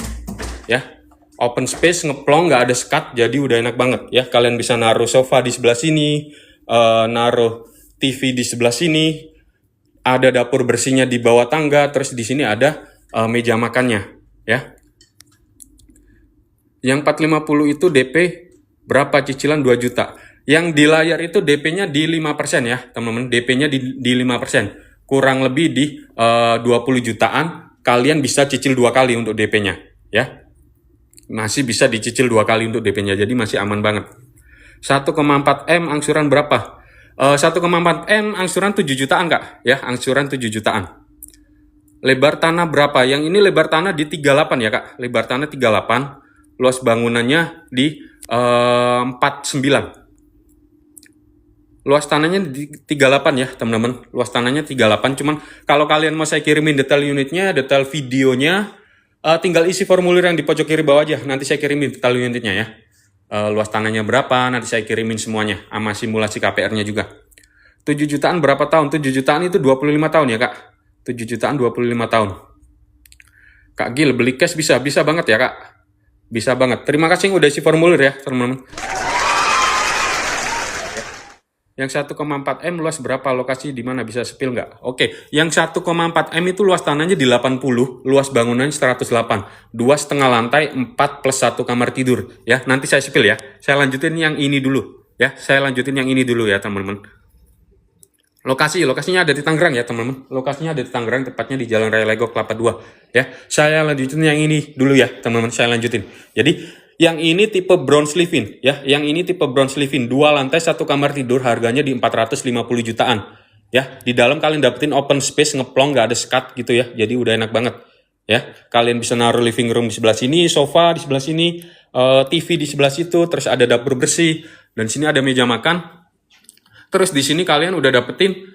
Ya, open space, ngeplong, nggak ada sekat, jadi udah enak banget ya. Kalian bisa naruh sofa di sebelah sini, naruh TV di sebelah sini, ada dapur bersihnya di bawah tangga, terus di sini ada meja makannya ya. Yang 450 itu DP berapa, cicilan 2 juta. Yang di layar itu DP-nya di 5% ya, teman-teman. DP-nya di 5%. Kurang lebih di 20 jutaan. Kalian bisa cicil 2 kali untuk DP-nya ya. Masih bisa dicicil 2 kali untuk DP-nya, jadi masih aman banget. 1,4 M angsuran berapa? 1,4 M angsuran 7 jutaan kak ya, angsuran 7 jutaan. Lebar tanah berapa? Yang ini lebar tanah di 38 ya kak, lebar tanah 38. Luas bangunannya di 49. Luas tanahnya di 38 ya teman-teman, luas tanahnya 38. Cuman kalau kalian mau saya kirimin detail unitnya, detail videonya, tinggal isi formulir yang di pojok kiri bawah aja, nanti saya kirimin detail unitnya ya. Luas tanahnya berapa, nanti saya kirimin semuanya, sama simulasi KPR-nya juga. 7 jutaan berapa tahun? 7 jutaan itu 25 tahun ya kak. 7 jutaan 25 tahun. Kak Gil, beli cash bisa banget ya kak. Bisa banget. Terima kasih yang udah isi formulir ya teman-teman. Yang 1,4 M luas berapa? Lokasi di mana, bisa spill nggak? Oke, yang 1,4 M itu luas tanahnya di 80, luas bangunannya 108. 2,5 lantai, 4 plus 1 kamar tidur. Ya, nanti saya spill ya. Saya lanjutin yang ini dulu. Ya, saya lanjutin yang ini dulu ya teman-teman. Lokasinya ada di Tangerang ya teman-teman. Lokasinya ada di Tangerang, tepatnya di Jalan Raya Legok Kelapa 2 ya. Saya lanjutin yang ini dulu ya teman-teman, saya lanjutin. Jadi yang ini tipe bronze living ya. Yang ini tipe bronze living, 2 lantai 1 kamar tidur, harganya di 450 jutaan ya. Di dalam kalian dapetin open space, ngeplong, nggak ada sekat gitu ya. Jadi udah enak banget ya. Kalian bisa naruh living room di sebelah sini, sofa di sebelah sini, TV di sebelah situ, terus ada dapur bersih, dan sini ada meja makan. Terus di sini kalian udah dapetin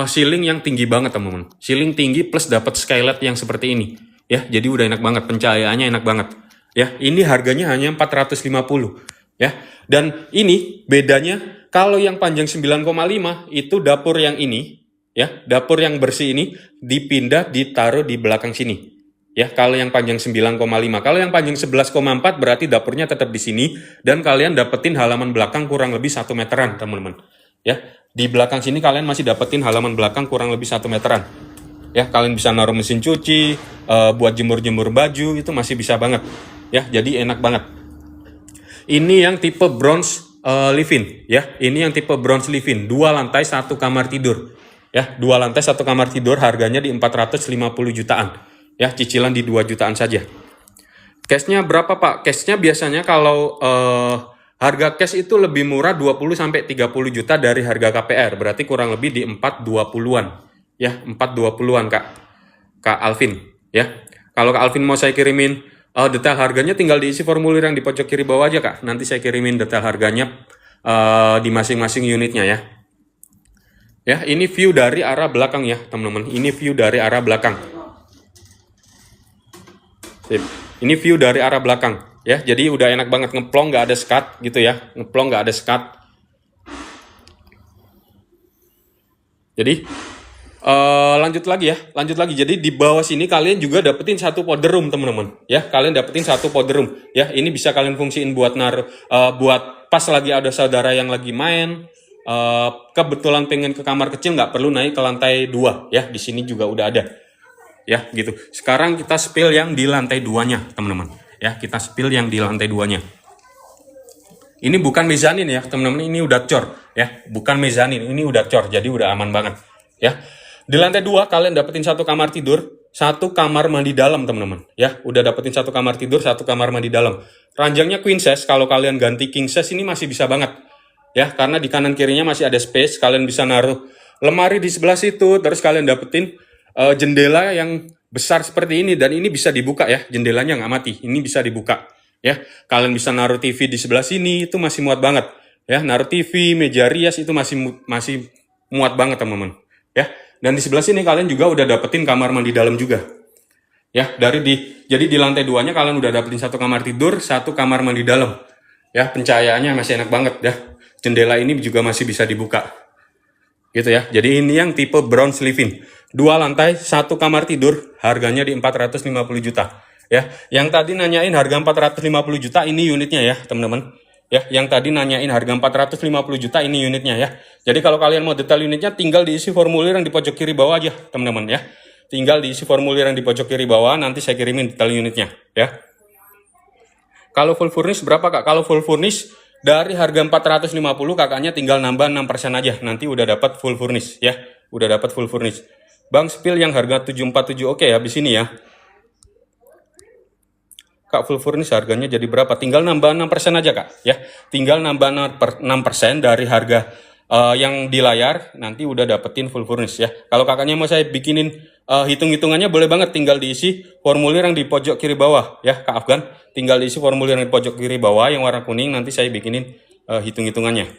ceiling yang tinggi banget teman-teman. Ceiling tinggi plus dapat skylight yang seperti ini. Ya, jadi udah enak banget, pencahayaannya enak banget. Ya, ini harganya hanya 450 ya. Dan ini bedanya, kalau yang panjang 9,5 itu dapur yang ini ya, dapur yang bersih ini dipindah ditaruh di belakang sini. Ya, kalau yang panjang 9,5, kalau yang panjang 11,4 berarti dapurnya tetap di sini, dan kalian dapetin halaman belakang kurang lebih 1 meteran teman-teman. Ya, di belakang sini kalian masih dapetin halaman belakang kurang lebih 1 meteran. Ya, kalian bisa naruh mesin cuci, buat jemur-jemur baju, itu masih bisa banget. Ya, jadi enak banget. Ini yang tipe bronze living ya. Ini yang tipe bronze living, 2 lantai 1 kamar tidur. Ya, 2 lantai 1 kamar tidur, harganya di 450 jutaan. Ya, cicilan di 2 jutaan saja. Cashnya berapa Pak? Cashnya biasanya kalau harga cash itu lebih murah 20-30 juta dari harga KPR. Berarti kurang lebih di 420-an. Ya, 420-an Kak Alvin. Ya, kalau Kak Alvin mau saya kirimin detail harganya, tinggal diisi formulir yang di pojok kiri bawah aja Kak. Nanti saya kirimin detail harganya di masing-masing unitnya ya. Ya, ini view dari arah belakang ya teman-teman. Ini view dari arah belakang. Sip. Ini view dari arah belakang. Ya, jadi udah enak banget, ngeplong, nggak ada sekat gitu ya, ngeplong nggak ada sekat. Jadi Lanjut lagi ya, lanjut lagi. Jadi di bawah sini kalian juga dapetin satu powder room teman-teman. Ya, kalian dapetin satu powder room. Ya, ini bisa kalian fungsiin buat buat pas lagi ada saudara yang lagi main. Kebetulan pengen ke kamar kecil, nggak perlu naik ke lantai 2 ya. Di sini juga udah ada. Ya, gitu. Sekarang kita spill yang di lantai 2-nya, teman-teman. Ya, kita spill yang di lantai 2-nya. Ini bukan mezanin ya, teman-teman. Ini udah cor ya, bukan mezanin. Ini udah cor, jadi udah aman banget ya. Di lantai 2 kalian dapetin satu kamar tidur, satu kamar mandi dalam, teman-teman. Ya, udah dapetin satu kamar tidur, satu kamar mandi dalam. Ranjangnya queen size, kalau kalian ganti king size ini masih bisa banget. Ya, karena di kanan kirinya masih ada space, kalian bisa naruh lemari di sebelah situ, terus kalian dapetin jendela yang besar seperti ini, dan ini bisa dibuka ya, jendelanya nggak mati, ini bisa dibuka. Ya, kalian bisa naruh TV di sebelah sini, itu masih muat banget. Ya, naruh TV, meja rias itu masih muat banget, teman-teman. Ya, dan di sebelah sini kalian juga udah dapetin kamar mandi dalam juga. Ya, jadi di lantai 2-nya kalian udah dapetin satu kamar tidur, satu kamar mandi dalam. Ya, pencahayaannya masih enak banget ya. Jendela ini juga masih bisa dibuka. Gitu ya. Jadi ini yang tipe bronze living. 2 lantai, satu kamar tidur, harganya di 450 juta. Ya, yang tadi nanyain harga 450 juta ini unitnya ya, teman-teman. Ya, yang tadi nanyain harga 450 juta ini unitnya ya. Jadi kalau kalian mau detail unitnya, tinggal diisi formulir yang di pojok kiri bawah aja, teman-teman ya. Tinggal diisi formulir yang di pojok kiri bawah, nanti saya kirimin detail unitnya ya. Kalau full furnish berapa Kak? Kalau full furnish dari harga 450, kakaknya tinggal nambah 6% aja. Nanti udah dapat full furnish ya. Udah dapat full furnish. Bang spill yang harga 747, oke habis ini ya. Kak, full furnish harganya jadi berapa? Tinggal nambah 6% aja Kak ya. Tinggal nambah 6% dari harga yang di layar, nanti udah dapetin full furnish ya. Kalau kakaknya mau saya bikinin hitung-hitungannya, boleh banget, tinggal diisi formulir yang di pojok kiri bawah ya Kak Afgan. Tinggal diisi formulir yang di pojok kiri bawah yang warna kuning, nanti saya bikinin hitung-hitungannya.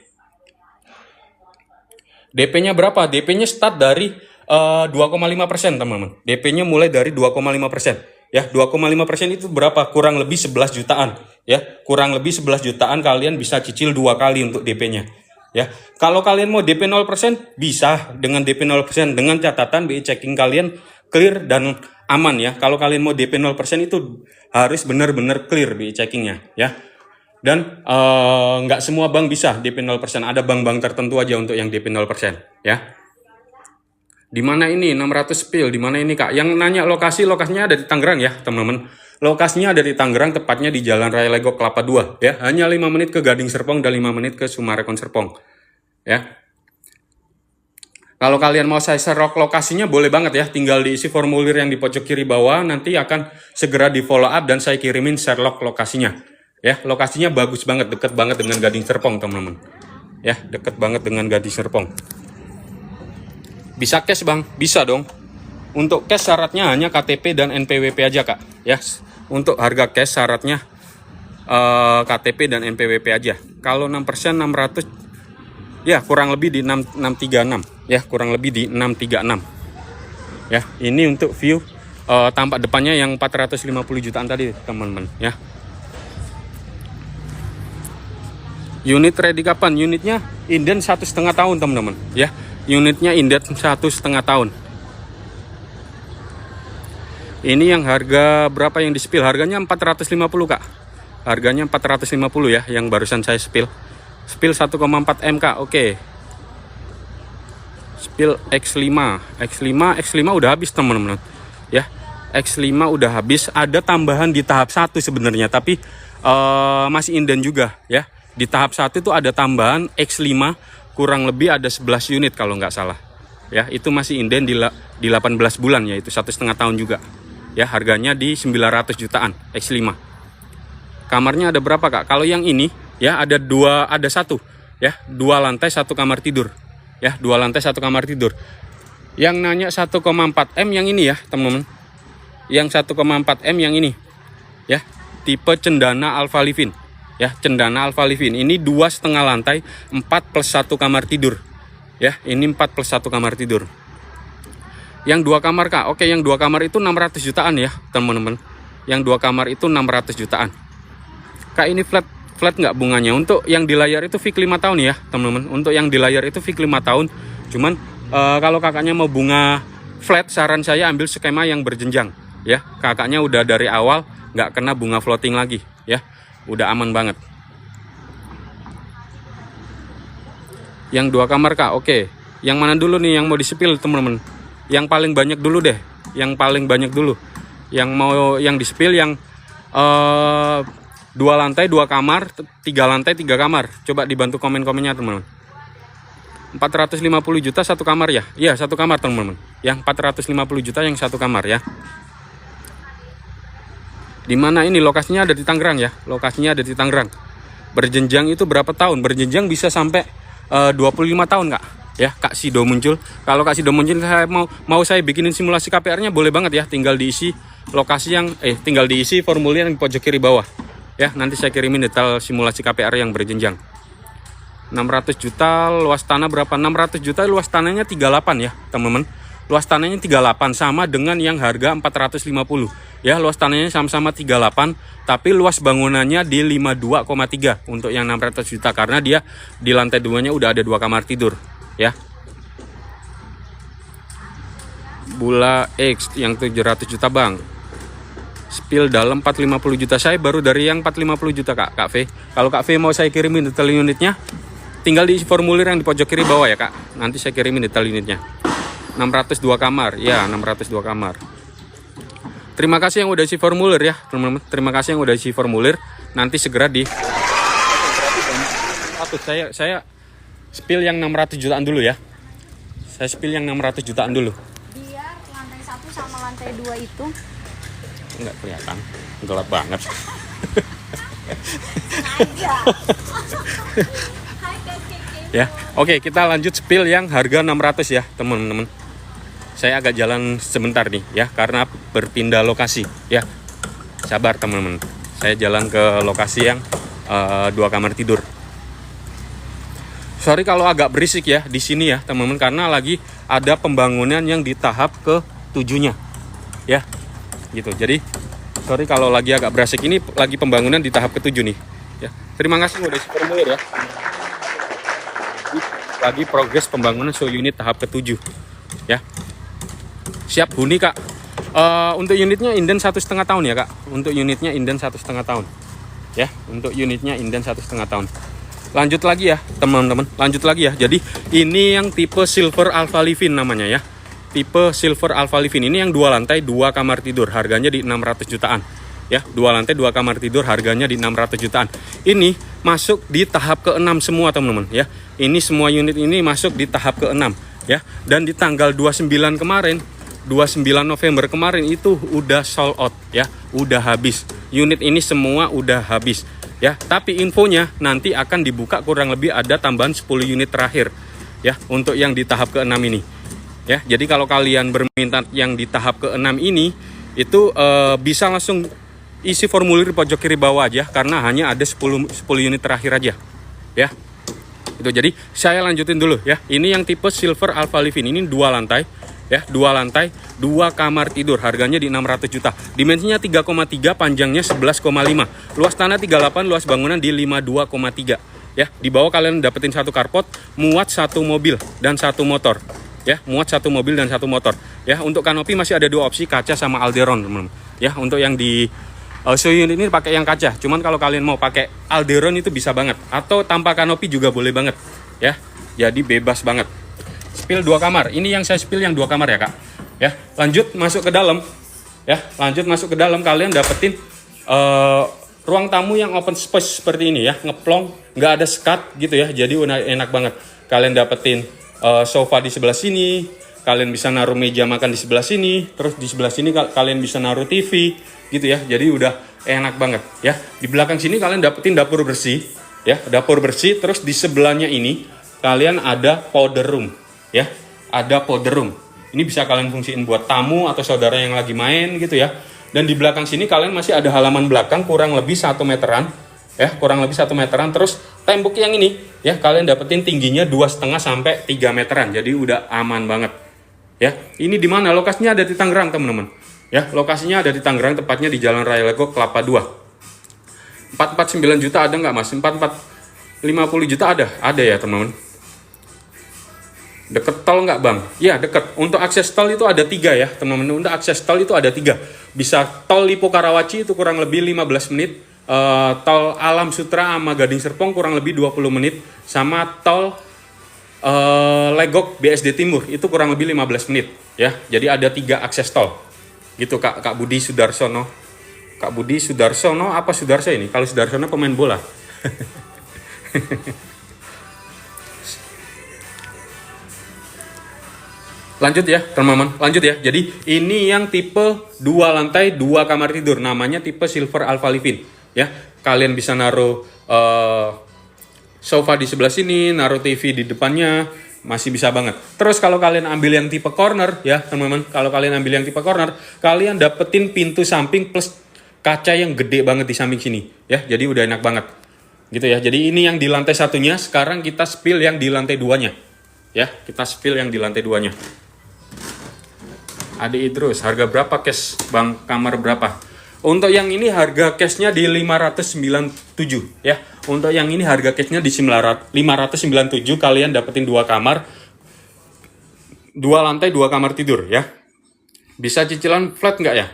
DP-nya berapa? DP-nya start dari 2,5% teman-teman. DP-nya mulai dari 2,5%. Ya, 2,5% itu berapa? Kurang lebih 11 jutaan. Ya, kurang lebih 11 jutaan kalian bisa cicil 2 kali untuk DP-nya. Ya, kalau kalian mau DP 0%, bisa dengan DP 0%, dengan catatan BI checking kalian clear dan aman ya. Kalau kalian mau DP 0% itu harus benar-benar clear BI checkingnya ya. Dan nggak semua bank bisa DP 0%. Ada bank-bank tertentu aja untuk yang DP 0% ya. Di mana ini 600 spill? Di mana ini Kak? Yang nanya lokasinya ada di Tangerang ya, teman-teman. Lokasinya ada di Tangerang, tepatnya di Jalan Raya Legok Kelapa 2 ya. Hanya 5 menit ke Gading Serpong dan 5 menit ke Sumarekon Serpong. Ya. Kalau kalian mau saya share lokasinya boleh banget ya, tinggal diisi formulir yang di pojok kiri bawah, nanti akan segera di follow up dan saya kirimin share lokasinya. Ya, lokasinya bagus banget, deket banget dengan Gading Serpong, teman-teman. Ya, deket banget dengan Gading Serpong. Bisa cash Bang? Bisa dong. Untuk cash syaratnya hanya KTP dan NPWP aja Kak. Ya, untuk harga cash syaratnya KTP dan NPWP aja. Kalau 6% 600, ya kurang lebih di 636. Ya, kurang lebih di 636. Ya, ini untuk view tampak depannya yang 450 jutaan tadi teman-teman ya. Unit ready kapan? Unitnya inden 1,5 tahun teman-teman ya. Unitnya inden 1,5 tahun. Ini yang harga berapa yang di spill? Harganya 450 Kak. Harganya 450 ya yang barusan saya spill. Spill 1,4 M Kak. Oke. Spill X5 udah habis teman-teman ya. X5 udah habis. Ada tambahan di tahap 1 sebenarnya, tapi masih inden juga ya. Di tahap 1 itu ada tambahan X5, kurang lebih ada 11 unit kalau nggak salah ya. Itu masih inden di 18 bulan ya, itu 1,5 tahun juga ya. Harganya di 900 jutaan X5. Kamarnya ada berapa Kak? Kalau yang ini ya ada satu ya, 2 lantai 1 kamar tidur ya, 2 lantai 1 kamar tidur. Yang nanya 1,4 M yang ini ya teman-teman, yang 1,4 M yang ini ya, tipe Cendana Alpha Livin ya, Cendana Alpha Livin. Ini 2,5 lantai, 4 plus 1 kamar tidur ya. Ini 4 plus 1 kamar tidur. Yang 2 kamar Kak, oke, yang 2 kamar itu 600 jutaan ya teman-teman. Yang 2 kamar itu 600 jutaan Kak. Ini flat nggak bunganya? Untuk yang di layar itu fix 5 tahun ya teman-teman. Untuk yang di layar itu fix 5 tahun, cuman Kalau kakaknya mau bunga flat, saran saya ambil skema yang berjenjang ya. Kakaknya udah dari awal nggak kena bunga floating lagi ya, udah aman banget. Yang 2 kamar kak, oke. Yang mana dulu nih yang mau disepil teman-teman? Yang paling banyak dulu deh, yang paling banyak dulu. Yang mau yang disepil yang 2 lantai 2 kamar, 3 lantai 3 kamar. Coba dibantu komen-komennya teman-teman. 450 juta 1 kamar ya? Iya 1 kamar teman-teman. Yang 450 juta yang 1 kamar ya. Dimana ini lokasinya ada di Tangerang ya? Lokasinya ada di Tangerang. Berjenjang itu berapa tahun? Berjenjang bisa sampai 25 tahun kak. Ya Kak Sido muncul. Kalau Kak Sido muncul, saya mau saya bikinin simulasi KPR-nya boleh banget ya. Tinggal diisi lokasi yang tinggal diisi formulir yang di pojok kiri bawah. Ya nanti saya kirimin detail simulasi KPR yang berjenjang. 600 juta luas tanah berapa? 600 juta luas tanahnya 38 ya teman-teman. Luas tanahnya 38 sama dengan yang harga 450 ya. Luas tanahnya sama-sama 38 tapi luas bangunannya di 52,3 untuk yang 600 juta karena dia di lantai 2-nya udah ada 2 kamar tidur ya. Bula X yang 700 juta bang, spill dalam 450 juta. Saya baru dari yang 450 juta Kak V. Kalau Kak V mau saya kirimin detail unitnya, tinggal diisi formulir yang di pojok kiri bawah ya kak. Nanti saya kirimin detail unitnya. 602 kamar ya, 602 kamar. Terima kasih yang udah isi formulir ya teman-teman. Terima kasih yang udah isi formulir. Nanti segera di saya spill yang 600 jutaan dulu ya. Saya spill yang 600 jutaan dulu. Biar lantai 1 sama lantai 2 itu nggak kelihatan, gelap banget. aja. Ya, oke kita lanjut spill yang harga 600 ya teman-teman. Saya agak jalan sebentar nih ya karena berpindah lokasi ya. Sabar teman-teman. Saya jalan ke lokasi yang 2 kamar tidur. Sorry kalau agak berisik ya di sini ya teman-teman karena lagi ada pembangunan yang di tahap ke-7-nya. Ya. Gitu. Jadi sorry kalau lagi agak berisik, ini lagi pembangunan di tahap ke-7 nih ya. Terima kasih udah isi formulir ya. Lagi progres pembangunan show unit tahap ke-7 ya. Siap huni kak. Untuk unitnya inden 1,5 tahun ya kak. Untuk unitnya inden 1,5 tahun ya. Untuk unitnya inden 1,5 tahun. Lanjut lagi ya teman-teman. Lanjut lagi ya. Jadi ini yang tipe Silver Alpha Livin namanya ya. Tipe Silver Alpha Livin ini yang 2 lantai 2 kamar tidur. Harganya di 600 jutaan ya. 2 lantai 2 kamar tidur harganya di 600 jutaan. Ini masuk di tahap ke-6 semua teman-teman ya. Ini semua unit ini masuk di tahap ke-6 ya. Dan di tanggal 29 kemarin, 29 November kemarin itu udah sold out ya. Udah habis. Unit ini semua udah habis ya. Tapi infonya nanti akan dibuka kurang lebih ada tambahan 10 unit terakhir ya untuk yang di tahap ke-6 ini. Ya, jadi kalau kalian berminat yang di tahap ke-6 ini itu bisa langsung isi formulir di pojok kiri bawah aja karena hanya ada 10 unit terakhir aja. Ya. Itu jadi saya lanjutin dulu ya. Ini yang tipe Silver Alpha Livin ini 2 lantai ya, 2 lantai 2 kamar tidur harganya di 600 juta. Dimensinya 3,3, panjangnya 11,5. Luas tanah 38, luas bangunan di 52,3 ya. Di bawah kalian dapetin 1 carport, muat 1 mobil dan 1 motor. Ya, muat 1 mobil dan 1 motor. Ya, untuk kanopi masih ada 2 opsi, kaca sama Alderon, teman-teman. Ya, untuk yang di show unit ini pakai yang kaca. Cuman kalau kalian mau pakai Alderon itu bisa banget, atau tanpa kanopi juga boleh banget. Ya, jadi bebas banget. Spill 2 kamar. Ini yang saya spill yang 2 kamar ya, Kak. Ya, lanjut masuk ke dalam. Ya, lanjut masuk ke dalam, kalian dapetin ruang tamu yang open space seperti ini ya, ngeplong, nggak ada sekat gitu ya. Jadi enak banget. Kalian dapetin sofa di sebelah sini, kalian bisa naruh meja makan di sebelah sini, terus di sebelah sini kalian bisa naruh TV gitu ya. Jadi udah enak banget ya. Di belakang sini kalian dapetin dapur bersih ya, dapur bersih. Terus di sebelahnya ini kalian ada powder room ya, ada powder room. Ini bisa kalian fungsiin buat tamu atau saudara yang lagi main gitu ya. Dan di belakang sini kalian masih ada halaman belakang kurang lebih 1 meteran ya, kurang lebih 1 meteran. Terus tembok yang ini ya, kalian dapetin tingginya 2,5 sampai 3 meteran. Jadi udah aman banget ya. Ini di mana? Lokasinya ada di Tangerang teman-teman ya. Lokasinya ada di Tangerang, tepatnya di Jalan Raya Legok Kelapa 2. 449 juta ada nggak mas? 450 juta ada ya teman-teman. Deket tol nggak bang? Ya deket. Untuk akses tol itu ada 3 ya teman-teman. Untuk akses tol itu ada 3. Bisa tol Lipo Karawaci itu kurang lebih 15 menit. Tol Alam Sutra sama Gading Serpong kurang lebih 20 menit. Sama tol Legok BSD Timur itu kurang lebih 15 menit. Ya, jadi ada 3 akses tol. Gitu Kak Budi Sudarsono. Kak Budi Sudarsono apa Sudarso ini? Kalau Sudarsono pemain bola. Lanjut ya teman-teman, lanjut ya. Jadi ini yang tipe 2 lantai 2 kamar tidur, namanya tipe Silver Alpha Livin ya. Kalian bisa naruh sofa di sebelah sini, naruh TV di depannya, masih bisa banget. Terus kalau kalian ambil yang tipe corner ya teman-teman, kalau kalian ambil yang tipe corner, kalian dapetin pintu samping plus kaca yang gede banget di samping sini ya. Jadi udah enak banget gitu ya. Jadi ini yang di lantai satunya, sekarang kita spill yang di lantai 2-nya ya. Kita spill yang di lantai 2-nya. Adi Idrus, harga berapa cash bang? Kamar berapa? Untuk yang ini harga cashnya di 597 ya. Untuk yang ini harga cashnya di 597. Kalian dapetin 2 kamar, 2 lantai 2 kamar tidur ya. Bisa cicilan flat nggak ya?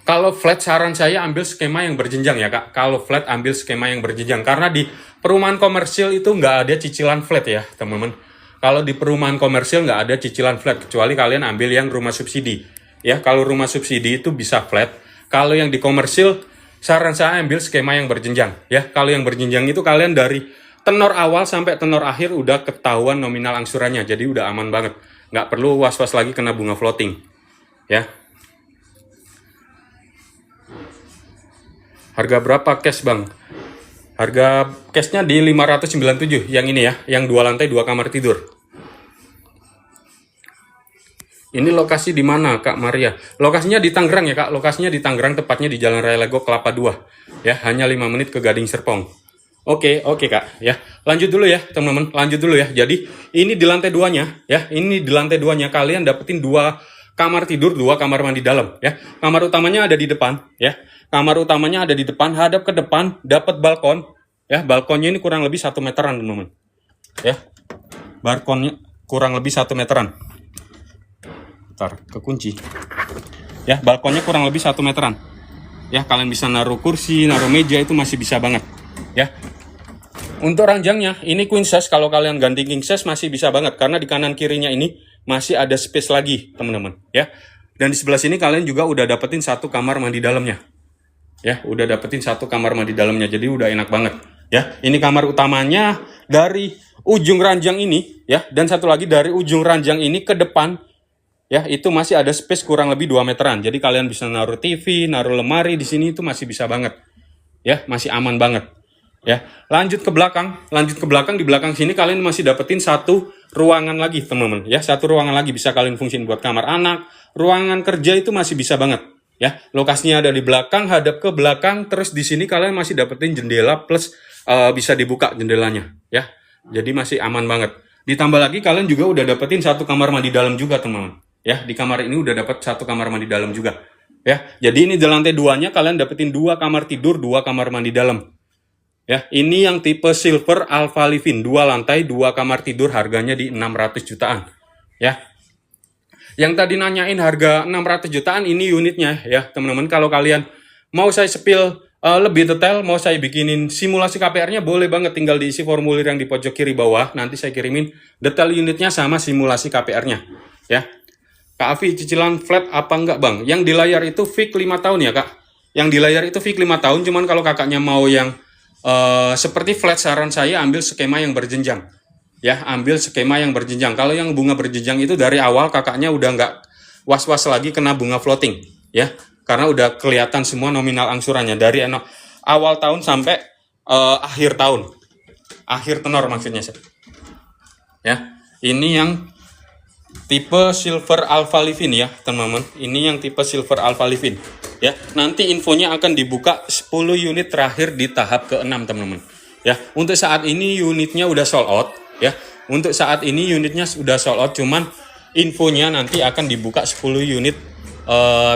Kalau flat saran saya ambil skema yang berjenjang ya kak. Kalau flat ambil skema yang berjenjang, karena di perumahan komersil itu nggak ada cicilan flat ya teman-teman. Kalau di perumahan komersil nggak ada cicilan flat, kecuali kalian ambil yang rumah subsidi. Ya, kalau rumah subsidi itu bisa flat. Kalau yang di komersil, saran saya ambil skema yang berjenjang. Ya, kalau yang berjenjang itu kalian dari tenor awal sampai tenor akhir udah ketahuan nominal angsurannya. Jadi udah aman banget. Nggak perlu was-was lagi kena bunga floating. Ya. Harga berapa cash bang? Harga cashnya di 597 yang ini ya, yang 2 lantai 2 kamar tidur. Ini lokasi di mana Kak Maria? Lokasinya di Tangerang ya Kak, lokasinya di Tangerang, tepatnya di Jalan Raya Legok Kelapa 2. Ya, hanya 5 menit ke Gading Serpong. Oke Kak, ya. Lanjut dulu ya teman-teman, lanjut dulu ya. Jadi ini di lantai 2-nya ya, ini di lantai 2-nya kalian dapetin 2 kamar tidur, 2 kamar mandi dalam ya. Kamar utamanya ada di depan ya. Kamar utamanya ada di depan, hadap ke depan, dapat balkon. Ya, balkonnya ini kurang lebih 1 meteran, teman-teman. Ya. Balkonnya kurang lebih 1 meteran. Bentar, kekunci. Ya, balkonnya kurang lebih 1 meteran. Ya, kalian bisa naruh kursi, naruh meja, itu masih bisa banget. Ya. Untuk ranjangnya, ini queen size. Kalau kalian ganti king size masih bisa banget, karena di kanan kirinya ini masih ada space lagi, teman-teman. Ya. Dan di sebelah sini kalian juga udah dapetin 1 kamar mandi dalamnya. Ya, udah dapetin 1 kamar mandi dalamnya, jadi udah enak banget. Ya, ini kamar utamanya dari ujung ranjang ini, ya, dan satu lagi dari ujung ranjang ini ke depan, ya, itu masih ada space kurang lebih 2 meteran. Jadi kalian bisa naruh TV, naruh lemari di sini itu masih bisa banget. Ya, masih aman banget. Ya, lanjut ke belakang, di belakang sini kalian masih dapetin 1 ruangan lagi, teman-teman. Ya, 1 ruangan lagi bisa kalian fungsiin buat kamar anak, ruangan kerja itu masih bisa banget. Ya, lokasinya ada di belakang, hadap ke belakang, terus di sini kalian masih dapetin jendela plus bisa dibuka jendelanya, ya. Jadi masih aman banget. Ditambah lagi kalian juga udah dapetin 1 kamar mandi dalam juga, teman-teman. Ya, di kamar ini udah dapet 1 kamar mandi dalam juga. Ya, jadi ini di lantai 2-nya kalian dapetin 2 kamar tidur, 2 kamar mandi dalam. Ya, ini yang tipe Silver Alpha Livin, 2 lantai, 2 kamar tidur, harganya di 600 jutaan. Ya. Yang tadi nanyain harga 600 jutaan, ini unitnya ya teman-teman. Kalau kalian mau saya spill lebih detail, mau saya bikinin simulasi KPR-nya, boleh banget, tinggal diisi formulir yang di pojok kiri bawah. Nanti saya kirimin detail unitnya sama simulasi KPR-nya. Ya. Kak Afi, cicilan flat apa enggak bang? Yang di layar itu fix 5 tahun ya kak? Yang di layar itu fix 5 tahun, cuman kalau kakaknya mau yang seperti flat, saran saya ambil skema yang berjenjang. Ya, ambil skema yang berjenjang. Kalau yang bunga berjenjang itu dari awal kakaknya udah nggak was-was lagi kena bunga floating, ya, karena udah kelihatan semua nominal angsurannya dari awal tahun sampai akhir tahun, akhir tenor maksudnya. Ya, ini yang tipe Silver Alpha Livin ya teman-teman. Ini yang tipe Silver Alpha Livin. Ya, nanti infonya akan dibuka 10 unit terakhir di tahap ke-6 teman-teman. Ya, untuk saat ini unitnya udah sold out. Ya, untuk saat ini unitnya sudah sold out, cuman infonya nanti akan dibuka 10 unit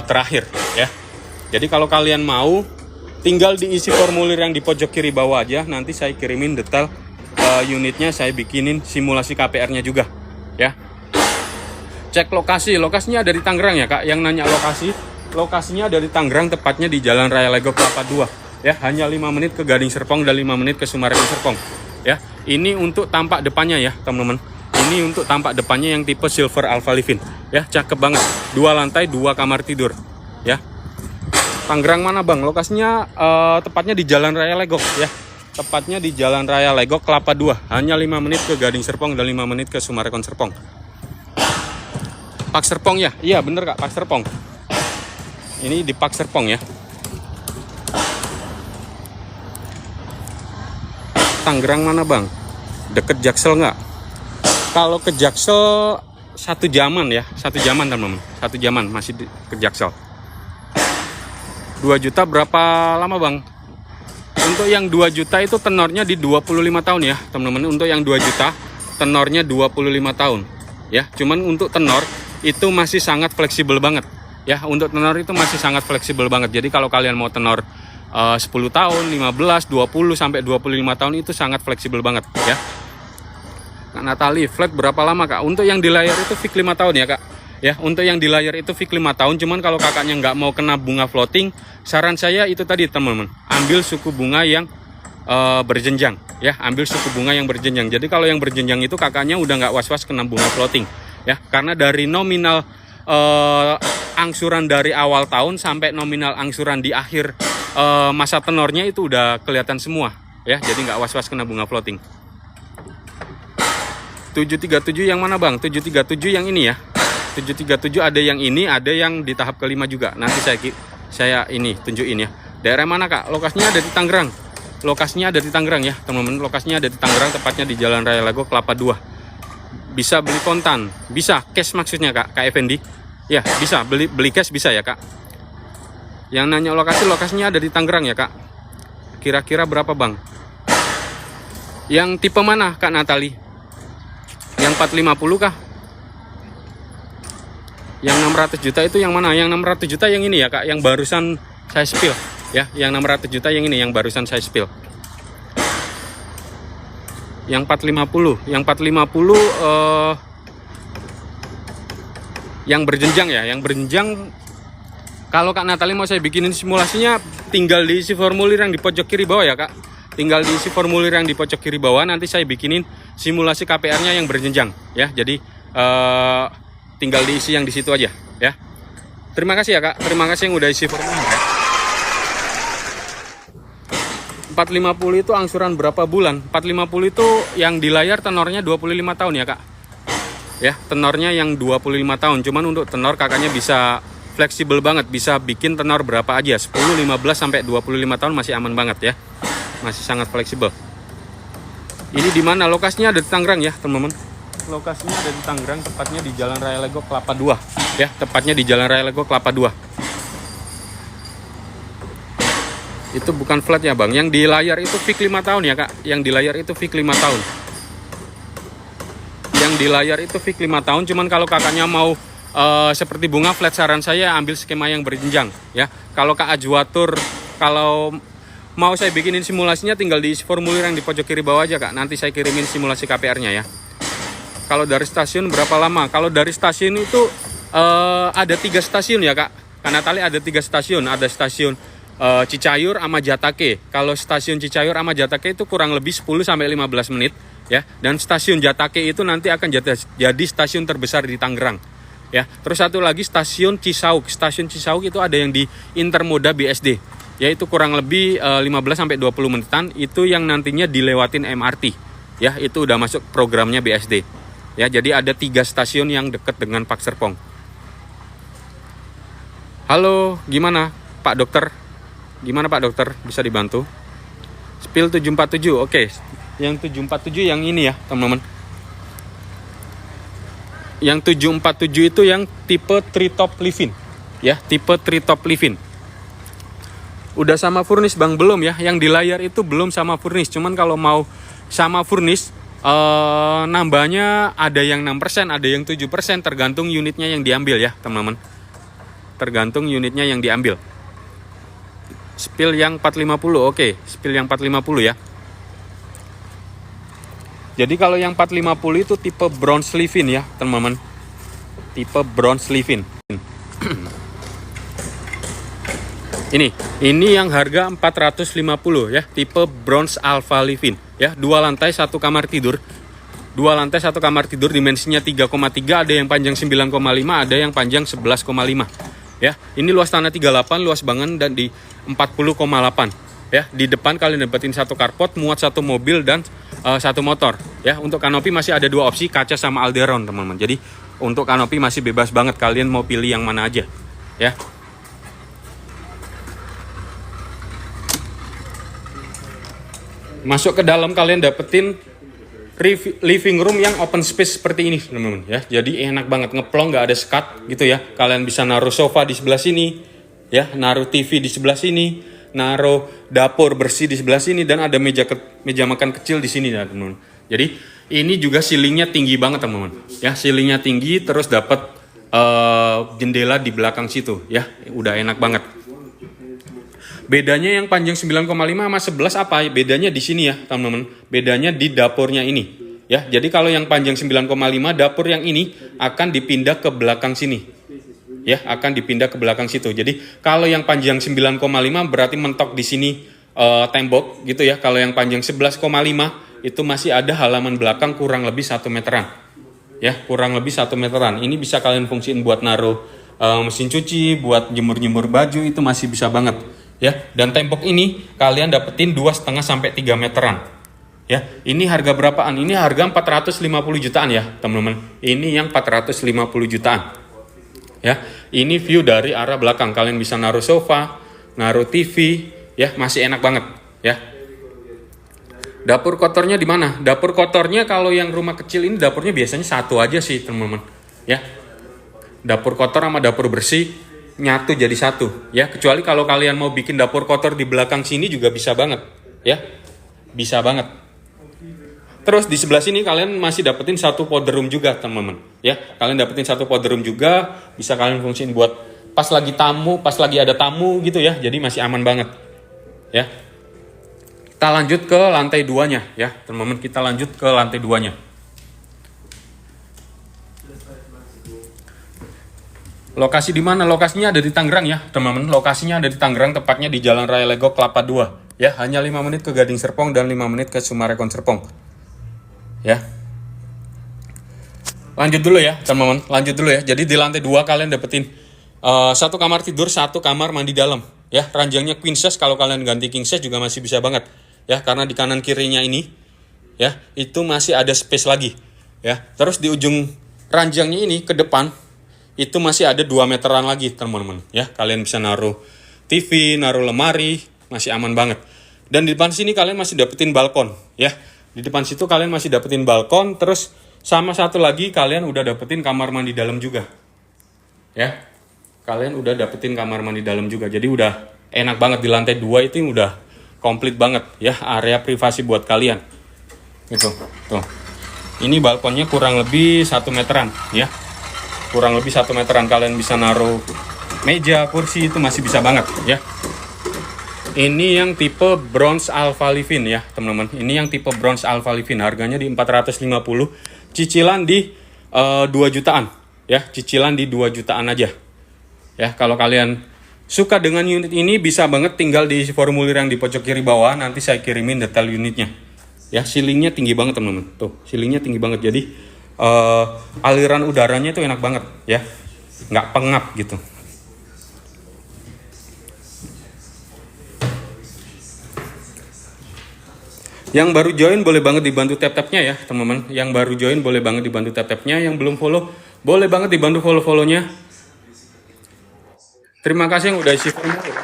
terakhir ya. Jadi kalau kalian mau, tinggal diisi formulir yang di pojok kiri bawah aja, nanti saya kirimin detail unitnya saya bikinin simulasi KPR-nya juga ya. Cek lokasinya ada di Tangerang ya Kak. Yang nanya lokasinya ada di Tangerang, tepatnya di Jalan Raya Legok Kelapa 2 ya. Hanya 5 menit ke Gading Serpong dan 5 menit ke Summarecon Serpong ya. Ini untuk tampak depannya ya teman-teman. Ini untuk tampak depannya yang tipe Silver Alpha Livin ya, cakep banget. 2 lantai 2 kamar tidur ya. Tangerang mana Bang? Lokasinya tepatnya di Jalan Raya Legok ya. Tepatnya di Jalan Raya Legok Kelapa 2. Hanya 5 menit ke Gading Serpong dan 5 menit ke Summarecon Serpong. Pak Serpong ya? Iya bener Kak, Pak Serpong. Ini di Pak Serpong ya. Tangerang mana Bang? Deket Jaksel nggak? Kalau ke Jaksel 1 jaman ya. 1 jaman teman-teman. 1 jaman masih ke Jaksel. 2 juta berapa lama Bang? Untuk yang 2 juta itu tenornya di 25 tahun ya teman-teman. Untuk yang 2 juta tenornya 25 tahun ya. Cuman untuk tenor itu masih sangat fleksibel banget ya. Untuk tenor itu masih sangat fleksibel banget. Jadi kalau kalian mau tenor 10 tahun, 15, 20 sampai 25 tahun itu sangat fleksibel banget ya. Kak Natali, flat berapa lama Kak? Untuk yang di layar itu fix 5 tahun ya Kak. Ya, untuk yang di layar itu fix 5 tahun, cuman kalau kakaknya nggak mau kena bunga floating, saran saya itu tadi teman-teman, ambil suku bunga yang berjenjang ya, ambil suku bunga yang berjenjang. Jadi kalau yang berjenjang itu kakaknya udah nggak was-was kena bunga floating ya, karena dari nominal angsuran dari awal tahun sampai nominal angsuran di akhir masa tenornya itu udah kelihatan semua ya, jadi nggak was-was kena bunga floating. 737 yang mana Bang? 737 yang ini ya. 737 ada yang ini, ada yang di tahap kelima juga. Nanti saya ini tunjukin ya. Daerah mana Kak? Lokasinya ada di Tangerang. Lokasinya ada di Tangerang ya, teman-teman. Lokasinya ada di Tangerang, tepatnya di Jalan Raya Legok Kelapa 2. Bisa beli kontan, bisa cash maksudnya Kak Effendi. Ya, bisa beli cash bisa ya Kak. Yang nanya lokasinya ada di Tangerang ya Kak. Kira-kira berapa Bang? Yang tipe mana Kak Natali? Yang 450 kah? Yang 600 juta itu yang mana? Yang 600 juta yang ini ya Kak, yang barusan saya spill ya. Yang 600 juta yang ini, yang barusan saya spill. Yang 450, yang 450 yang berjenjang ya, yang berjenjang. Kalau Kak Natali mau saya bikinin simulasinya, tinggal diisi formulir yang di pojok kiri bawah ya Kak. Tinggal diisi formulir yang di pojok kiri bawah, nanti saya bikinin simulasi KPR-nya yang berjenjang ya. Jadi tinggal diisi yang di situ aja ya. Terima kasih ya Kak, terima kasih yang udah isi formulir. 450 itu angsuran berapa bulan? 450 itu yang di layar tenornya 25 tahun ya Kak. Ya, tenornya yang 25 tahun. Cuman untuk tenor kakaknya bisa fleksibel banget, bisa bikin tenor berapa aja, 10, 15 sampai 25 tahun masih aman banget ya. Masih sangat fleksibel. Ini di mana? Lokasinya ada di Tangerang ya, teman-teman. Lokasinya ada di Tangerang, tepatnya di Jalan Raya Legok Kelapa 2 ya, tepatnya di Jalan Raya Legok Kelapa 2. Itu bukan flat ya Bang, yang di layar itu fix 5 tahun ya Kak. Yang di layar itu fix 5 tahun. Yang di layar itu fix 5 tahun, cuman kalau kakaknya mau seperti bunga flat, saran saya ambil skema yang berjenjang ya. Kalau Kak Ajwatur, kalau mau saya bikinin simulasinya, tinggal diisi formulir yang di pojok kiri bawah aja Kak. Nanti saya kirimin simulasi KPR-nya ya. Kalau dari stasiun berapa lama? Kalau dari stasiun itu ada 3 stasiun ya Kak. Karena tali ada 3 stasiun. Ada stasiun Cicayur sama Jatake. Kalau stasiun Cicayur sama Jatake itu kurang lebih 10 sampai 15 menit ya. Dan stasiun Jatake itu nanti akan jadi stasiun terbesar di Tangerang ya. Terus satu lagi stasiun Cisauk. Stasiun Cisauk itu ada yang di Intermoda BSD. Yaitu kurang lebih 15 sampai 20 menitan, itu yang nantinya dilewatin MRT ya. Itu udah masuk programnya BSD. Ya, jadi ada 3 stasiun yang dekat dengan Pak Serpong. Halo, gimana Pak Dokter? Gimana Pak Dokter? Bisa dibantu? Spill 747, oke. Yang 747 yang ini ya, teman-teman. Yang 747 itu yang tipe Treetop Livin. Ya, tipe Treetop Livin. Udah sama furnish Bang? Belum ya. Yang di layar itu belum sama furnish. Cuman kalau mau sama furnish, nambahnya ada yang 6%, ada yang 7%, tergantung unitnya yang diambil ya teman-teman. Tergantung unitnya yang diambil. Spill yang 450, oke. Spill yang 450 ya. Jadi kalau yang 450 itu tipe bronze live-in ya, teman-teman. Tipe bronze live-in. Ini yang harga 450 ya, tipe bronze alpha live-in ya, 2 lantai 1 kamar tidur. 2 lantai 1 kamar tidur, dimensinya 3,3, ada yang panjang 9,5, ada yang panjang 11,5 ya. Ini luas tanah 38, luas banget, dan di 40,8 ya. Di depan kalian dapetin 1 carport, muat 1 mobil dan 1 motor ya. Untuk kanopi masih ada 2 opsi, kaca sama Alderon, teman-teman. Jadi untuk kanopi masih bebas banget, kalian mau pilih yang mana aja ya. Masuk ke dalam kalian dapetin living room yang open space seperti ini, teman-teman ya. Jadi enak banget, ngeplong, nggak ada sekat gitu ya. Kalian bisa naruh sofa di sebelah sini ya, naruh TV di sebelah sini, naruh dapur bersih di sebelah sini, dan ada meja makan kecil di sini ya, teman-teman. Jadi ini juga ceilingnya tinggi banget, teman-teman ya. Ceilingnya tinggi, terus dapat jendela di belakang situ ya. Udah enak banget. Bedanya yang panjang 9,5 sama 11 apa? Bedanya di sini ya, teman-teman. Bedanya di dapurnya ini. Ya, jadi kalau yang panjang 9,5, dapur yang ini akan dipindah ke belakang sini. Ya, akan dipindah ke belakang situ. Jadi kalau yang panjang 9,5 berarti mentok di sini tembok gitu ya. Kalau yang panjang 11,5 itu masih ada halaman belakang kurang lebih 1 meteran. Ya, kurang lebih 1 meteran. Ini bisa kalian fungsiin buat naruh mesin cuci, buat jemur-jemur baju, itu masih bisa banget. Ya, dan tembok ini kalian dapetin 2,5 sampai 3 meteran. Ya, ini harga berapaan? Ini harga 450 jutaan ya, teman-teman. Ini yang 450 jutaan. Ya, ini view dari arah belakang. Kalian bisa naruh sofa, naruh TV, ya, masih enak banget, ya. Dapur kotornya di mana? Dapur kotornya kalau yang rumah kecil ini dapurnya biasanya satu aja sih, teman-teman. Ya. Dapur kotor sama dapur bersih nyatu jadi satu ya, kecuali kalau kalian mau bikin dapur kotor di belakang sini juga bisa banget ya, bisa banget. Terus di sebelah sini kalian masih dapetin 1 powder room juga, teman-teman ya. Kalian dapetin 1 powder room juga, bisa kalian fungsiin buat pas lagi tamu, pas lagi ada tamu gitu ya, jadi masih aman banget ya. Kita lanjut ke lantai 2-nya ya, teman-teman. Kita lanjut ke lantai 2-nya. Lokasi di mana? Lokasinya ada di Tangerang ya, teman-teman. Lokasinya ada di Tangerang, tepatnya di Jalan Raya Legok Kelapa 2. Ya, hanya 5 menit ke Gading Serpong dan 5 menit ke Sumarekon Serpong. Ya. Lanjut dulu ya, teman-teman. Lanjut dulu ya. Jadi di lantai 2 kalian dapetin 1 kamar tidur, 1 kamar mandi dalam. Ya, ranjangnya queen size, kalau kalian ganti king size juga masih bisa banget. Ya, karena di kanan kirinya ini ya, itu masih ada space lagi. Ya. Terus di ujung ranjangnya ini ke depan itu masih ada 2 meteran lagi, teman-teman ya. Kalian bisa naruh TV, naruh lemari, masih aman banget. Dan di depan sini kalian masih dapetin balkon ya. Di depan situ kalian masih dapetin balkon, terus sama satu lagi kalian udah dapetin kamar mandi dalam juga. Ya. Kalian udah dapetin kamar mandi dalam juga. Jadi udah enak banget, di lantai 2 itu udah komplit banget ya, area privasi buat kalian. Gitu. Tuh. Ini balkonnya kurang lebih 1 meteran ya. Kurang lebih 1 meteran, kalian bisa naruh meja, kursi, itu masih bisa banget ya. Ini yang tipe bronze alpha live-in ya, teman-teman. Ini yang tipe bronze alpha live-in, harganya di 450, cicilan di 2 jutaan ya, cicilan di 2 jutaan aja. Ya, kalau kalian suka dengan unit ini bisa banget tinggal di formulir yang di pojok kiri bawah, nanti saya kirimin detail unitnya. Ya, ceilingnya tinggi banget, teman-teman. Tuh, ceilingnya tinggi banget. Jadi aliran udaranya itu enak banget ya, nggak pengap gitu. Yang baru join boleh banget dibantu tap-tapnya ya, teman-teman. Yang baru join boleh banget dibantu tap-tapnya. Yang belum follow boleh banget dibantu follow-follownya. Terima kasih yang udah isi formulir.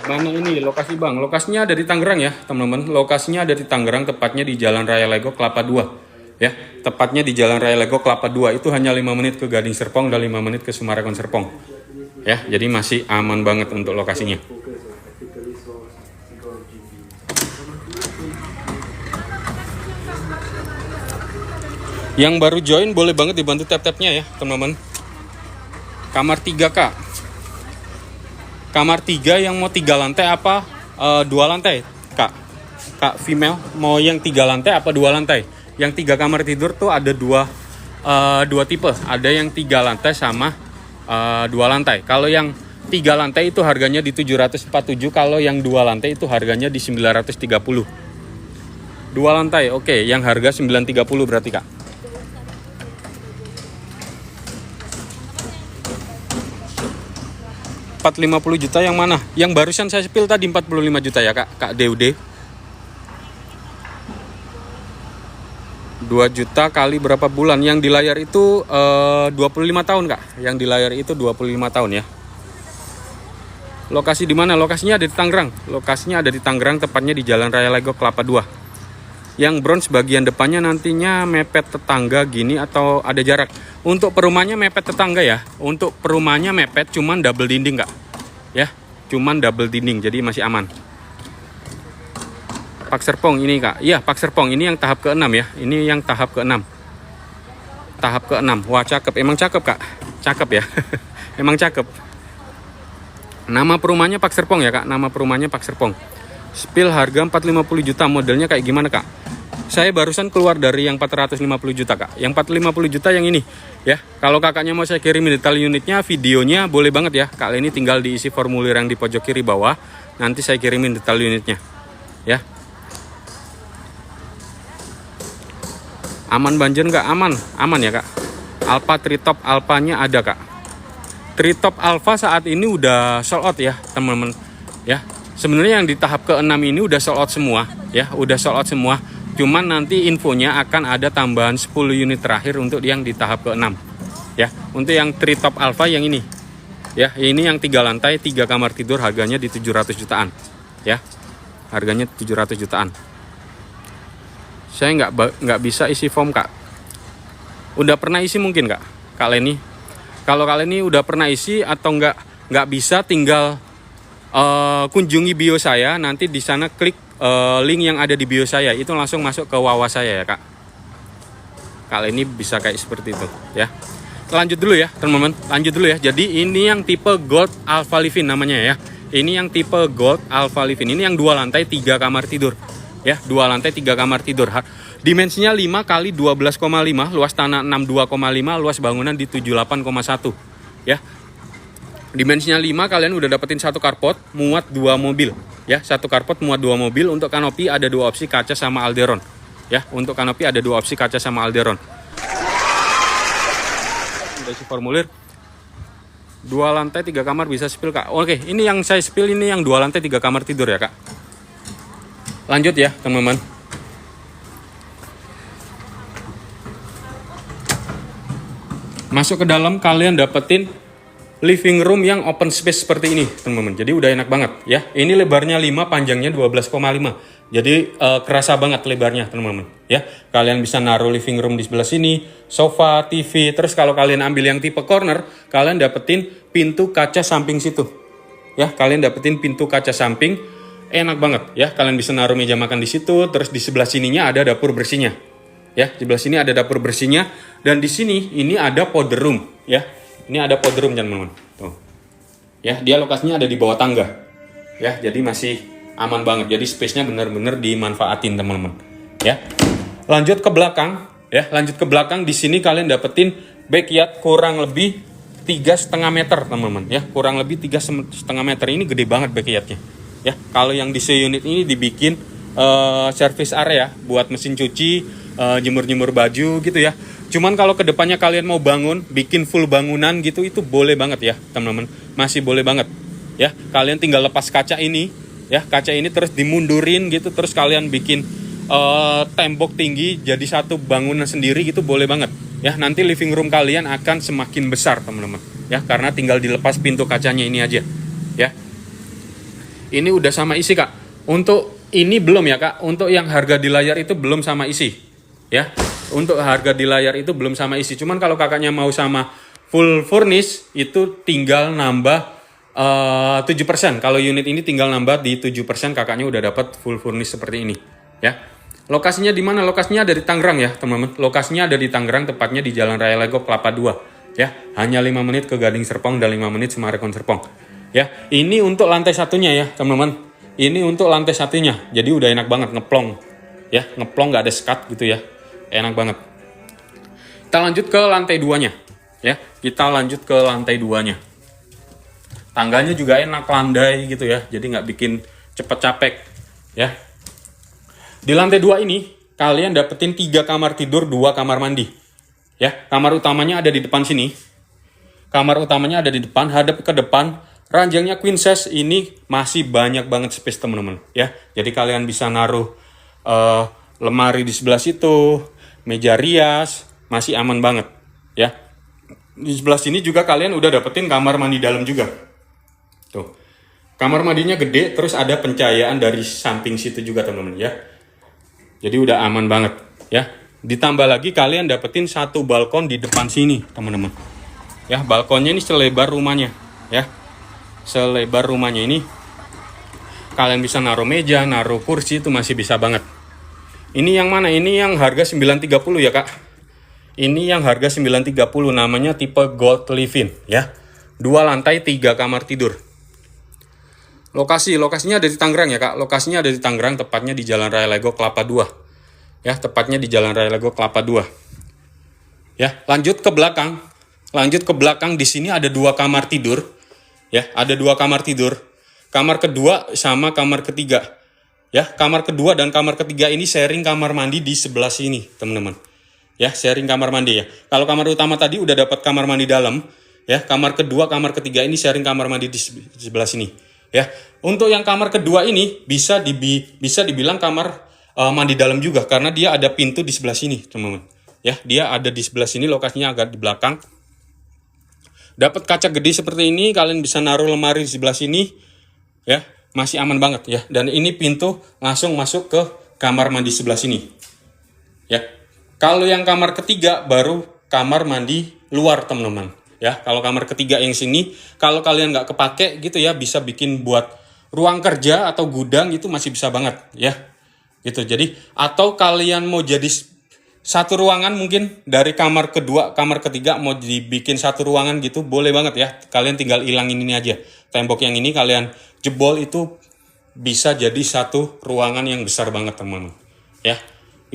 Mana ini lokasi bang? Lokasinya ada di Tangerang ya, teman-teman. Lokasinya ada di Tangerang, tepatnya di Jalan Raya Legok Kelapa 2. Ya, tepatnya di Jalan Raya Legok Kelapa 2. Itu hanya 5 menit ke Gading Serpong dan 5 menit ke Sumarekon Serpong. Ya, jadi masih aman banget untuk lokasinya. Yang baru join boleh banget dibantu tap-tapnya ya, teman-teman. Kamar 3K. Kamar 3 yang mau 3 lantai apa 2 lantai, Kak? Kak female mau yang 3 lantai apa 2 lantai? Yang 3 kamar tidur tuh ada dua tipe. Ada yang 3 lantai sama 2 lantai. Kalau yang 3 lantai itu harganya di 747, kalau yang 2 lantai itu harganya di 930. 2 lantai, oke, yang harga 930 berarti Kak. 450 juta yang mana? Yang barusan saya spill tadi 45 juta ya Kak, Kak DUD. 2 juta kali berapa bulan? Yang di layar itu 25 tahun Kak. Yang di layar itu 25 tahun ya. Lokasi di mana? Lokasinya ada di Tangerang. Lokasinya ada di Tangerang, tepatnya di Jalan Raya Legok Kelapa 2. Yang bronze bagian depannya nantinya mepet tetangga gini atau ada jarak. Untuk perumahannya mepet tetangga ya. Untuk perumahannya mepet, cuman double dinding Kak. Ya, cuman double dinding, jadi masih aman. Pak Serpong ini Kak. Iya, Pak Serpong ini yang tahap ke-6 ya. Ini yang tahap ke-6. Tahap ke-6. Wah, cakep. Emang cakep Kak. Cakep ya. Emang cakep. Nama perumahannya Pak Serpong ya Kak. Nama perumahannya Pak Serpong. Spill harga 450 juta. Modelnya kayak gimana Kak? Saya barusan keluar dari yang 450 juta Kak. Yang 450 juta yang ini ya. Kalau kakaknya mau saya kirimin detail unitnya, videonya boleh banget ya. Kali ini tinggal diisi formulir yang di pojok kiri bawah. Nanti saya kirimin detail unitnya. Ya. Aman banjir nggak? Aman. Aman ya Kak. Alpha Tritop Alphanya ada Kak. Tritop Alpha saat ini udah sold out ya teman-teman. Ya. Sebenarnya yang di tahap ke-6 ini udah sold out semua ya. Udah sold out semua. Cuman nanti infonya akan ada tambahan 10 unit terakhir untuk yang di tahap ke-6 ya. Untuk yang Tritop Alpha yang ini ya, ini yang 3 lantai 3 kamar tidur, harganya di 700 jutaan ya. Harganya 700 jutaan. Saya nggak bisa isi form Kak. Udah pernah isi mungkin Kak Kak Leni? Kalau Kak Leni udah pernah isi atau nggak bisa, tinggal kunjungi bio saya, nanti di sana klik link yang ada di bio saya, itu langsung masuk ke Wawa saya ya Kak. Kali ini bisa kayak seperti itu ya. Lanjut dulu ya teman-teman, lanjut dulu ya. Jadi ini yang tipe Gold Alpha Living namanya ya. Ini yang tipe Gold Alpha Living. Ini yang 2 lantai 3 kamar tidur ya. 2 lantai 3 kamar tidur. Dimensinya 5 kali 12,5, luas tanah 62,5, luas bangunan di 78,1 ya. Dimensinya 5, kalian udah dapetin 1 carport muat 2 mobil ya. 1 carport muat 2 mobil. Untuk kanopi ada 2 opsi kaca sama Alderon ya. Untuk kanopi ada 2 opsi kaca sama Alderon. Udah isi formulir. 2 lantai 3 kamar bisa spill Kak. Oke, ini yang saya spill ini yang 2 lantai 3 kamar tidur ya Kak. Lanjut ya teman-teman. Masuk ke dalam, kalian dapetin living room yang open space seperti ini teman-teman. Jadi udah enak banget ya. Ini lebarnya 5, panjangnya 12,5. Jadi kerasa banget lebarnya teman-teman ya. Kalian bisa naruh living room di sebelah sini, sofa, TV. Terus kalau kalian ambil yang tipe corner, kalian dapetin pintu kaca samping situ ya. Kalian dapetin pintu kaca samping, enak banget ya. Kalian bisa naruh meja makan di situ. Terus di sebelah sininya ada dapur bersihnya ya. Di sebelah sini ada dapur bersihnya, dan di sini ini ada powder room ya. Ini ada powder room teman-teman. Tuh. Ya, dia lokasinya ada di bawah tangga. Ya, jadi masih aman banget. Jadi space-nya benar-benar dimanfaatin teman-teman. Ya. Lanjut ke belakang, ya. Lanjut ke belakang, di sini kalian dapetin backyard kurang lebih 3,5 meter, teman-teman, ya. Kurang lebih 3,5 meter. Ini gede banget backyardnya. Ya, kalau yang di unit ini dibikin service area buat mesin cuci, jemur-jemur baju gitu ya. Cuman kalau kedepannya kalian mau bangun, bikin full bangunan gitu, itu boleh banget ya teman-teman, masih boleh banget ya. Kalian tinggal lepas kaca ini ya, kaca ini terus dimundurin gitu, terus kalian bikin tembok tinggi jadi satu bangunan sendiri gitu, boleh banget ya. Nanti living room kalian akan semakin besar teman-teman ya, karena tinggal dilepas pintu kacanya ini aja ya. Ini udah sama isi Kak. Untuk ini belum ya Kak, untuk yang harga di layar itu belum sama isi ya. Untuk harga di layar itu belum sama isi. Cuman kalau kakaknya mau sama full furnish, itu tinggal nambah 7%. Kalau unit ini tinggal nambah di 7%, kakaknya udah dapat full furnish seperti ini ya. Lokasinya di mana? Lokasinya ada di Tangerang ya teman-teman. Lokasinya ada di Tangerang, tepatnya di Jalan Raya Legok Kelapa 2 ya. Hanya 5 menit ke Gading Serpong dan 5 menit Sumarekon Serpong ya. Ini untuk lantai satunya ya teman-teman. Ini untuk lantai satunya. Jadi udah enak banget ngeplong. Ya, ngeplong nggak ada sekat gitu ya. Enak banget. Kita lanjut ke lantai 2-nya. Ya, kita lanjut ke lantai 2-nya. Tangganya juga enak, landai gitu ya. Jadi nggak bikin cepet capek. Ya. Di lantai 2 ini kalian dapetin 3 kamar tidur, 2 kamar mandi. Ya, kamar utamanya ada di depan sini. Kamar utamanya ada di depan, hadap ke depan. Ranjangnya queen size, ini masih banyak banget space teman-teman ya. Jadi kalian bisa naruh lemari di sebelah situ, meja rias, masih aman banget ya. Di sebelah sini juga kalian udah dapetin kamar mandi dalam juga. Tuh. Kamar mandinya gede, terus ada pencahayaan dari samping situ juga teman-teman ya. Jadi udah aman banget ya. Ditambah lagi kalian dapetin 1 balkon di depan sini teman-teman. Ya, balkonnya ini selebar rumahnya ya. Selebar rumahnya ini kalian bisa naruh meja, naruh kursi, itu masih bisa banget. Ini yang mana? Ini yang harga 930 ya kak. Ini yang harga 930, namanya tipe Gold Living ya. 2 lantai 3 kamar tidur. Lokasinya ada di Tangerang ya kak. Lokasinya ada di Tangerang, tepatnya di Jalan Raya Lego Kelapa 2. Ya, tepatnya di Jalan Raya Lego Kelapa 2. Ya, lanjut ke belakang. Di sini ada 2 kamar tidur. Ya, ada 2 kamar tidur. Kamar kedua sama kamar ketiga. Ya, kamar kedua dan kamar ketiga ini sharing kamar mandi di sebelah sini, teman-teman. Ya, sharing kamar mandi ya. Kalau kamar utama tadi udah dapat kamar mandi dalam, ya. Kamar kedua, kamar ketiga ini sharing kamar mandi di sebelah sini. Ya, untuk yang kamar kedua ini bisa dibilang kamar mandi dalam juga karena dia ada pintu di sebelah sini, teman-teman. Ya, dia ada di sebelah sini, lokasinya agak di belakang. Dapat kaca gede seperti ini, kalian bisa naruh lemari di sebelah sini, ya, masih aman banget ya. Dan ini pintu langsung masuk ke kamar mandi sebelah sini, ya. Kalau yang kamar ketiga baru kamar mandi luar teman-teman, ya. Kalau kamar ketiga yang sini, kalau kalian nggak kepake gitu ya, bisa bikin buat ruang kerja atau gudang itu masih bisa banget, ya. Gitu. Jadi atau kalian mau jadi satu ruangan mungkin dari kamar kedua, kamar ketiga mau dibikin satu ruangan gitu, boleh banget ya. Kalian tinggal hilangin ini aja. Tembok yang ini kalian jebol, itu bisa jadi satu ruangan yang besar banget teman-teman. Ya,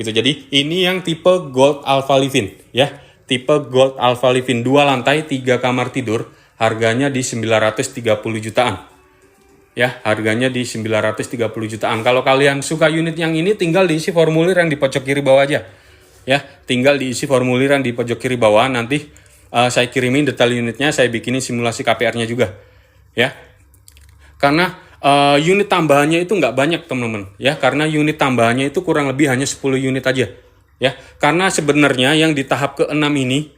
gitu. Jadi ini yang tipe Gold Alpha Living ya. Tipe Gold Alpha Living 2 lantai 3 kamar tidur, harganya di 930 jutaan. Ya, harganya di 930 jutaan. Kalau kalian suka unit yang ini, tinggal diisi formulir yang di pojok kiri bawah aja. Ya, tinggal diisi formulir yang di pojok kiri bawah, nanti saya kirimin detail unitnya, saya bikinin simulasi KPR-nya juga. Ya, karena unit tambahannya itu nggak banyak teman-teman. Ya, karena unit tambahannya itu kurang lebih hanya 10 unit aja. Ya, karena sebenarnya yang di tahap ke-6 ini,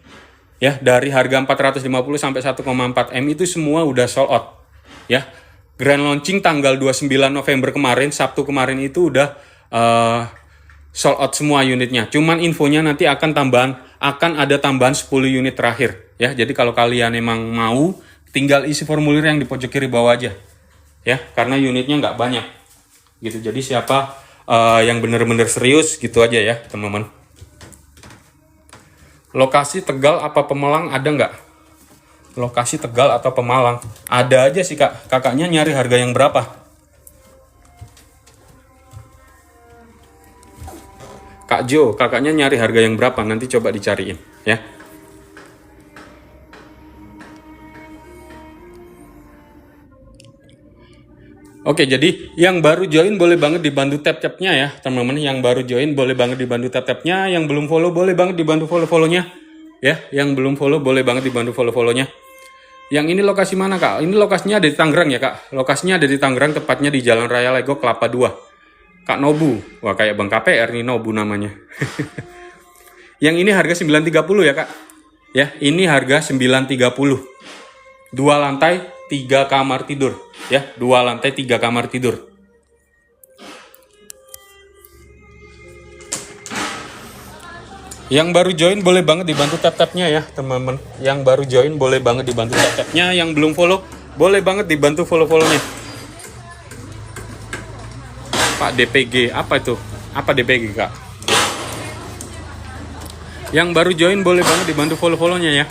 ya, dari harga 450 sampai 1,4 M itu semua udah sold out. Ya, grand launching tanggal 29 November kemarin, Sabtu kemarin itu udah sold out semua unitnya. Cuman infonya nanti akan ada tambahan 10 unit terakhir. Ya, jadi kalau kalian emang mau, tinggal isi formulir yang di pojok kiri bawah aja. Ya, karena unitnya nggak banyak. Gitu. Jadi siapa yang bener-bener serius gitu aja ya, teman-teman. Lokasi Tegal apa Pemalang ada nggak? Lokasi Tegal atau Pemalang? Ada aja sih kak. Kakaknya nyari harga yang berapa? Kak Jo, kakaknya nyari harga yang berapa? Nanti coba dicariin, ya. Oke, jadi yang baru join boleh banget dibantu tap-tapnya ya, teman-teman. Yang baru join boleh banget dibantu tap-tapnya. Yang belum follow boleh banget dibantu follow-follownya. Ya, yang belum follow boleh banget dibantu follow-follownya. Yang ini lokasi mana kak? Ini lokasinya ada di Tangerang ya kak. Lokasinya ada di Tangerang, tepatnya di Jalan Raya Lego Kelapa 2. Kak Nobu, wah kayak Bang KPR nih, Nobu namanya. Yang ini harga 930 ya kak. Ya, ini harga 930. 2 lantai 3 kamar tidur. Ya, 2 lantai 3 kamar tidur. Yang baru join boleh banget dibantu tap-tapnya ya teman-teman. Yang baru join boleh banget dibantu tap-tapnya. Yang belum follow boleh banget dibantu follow-follownya. Pak DPG, apa itu? Apa DPG kak? Yang baru join boleh banget dibantu follow-follownya ya.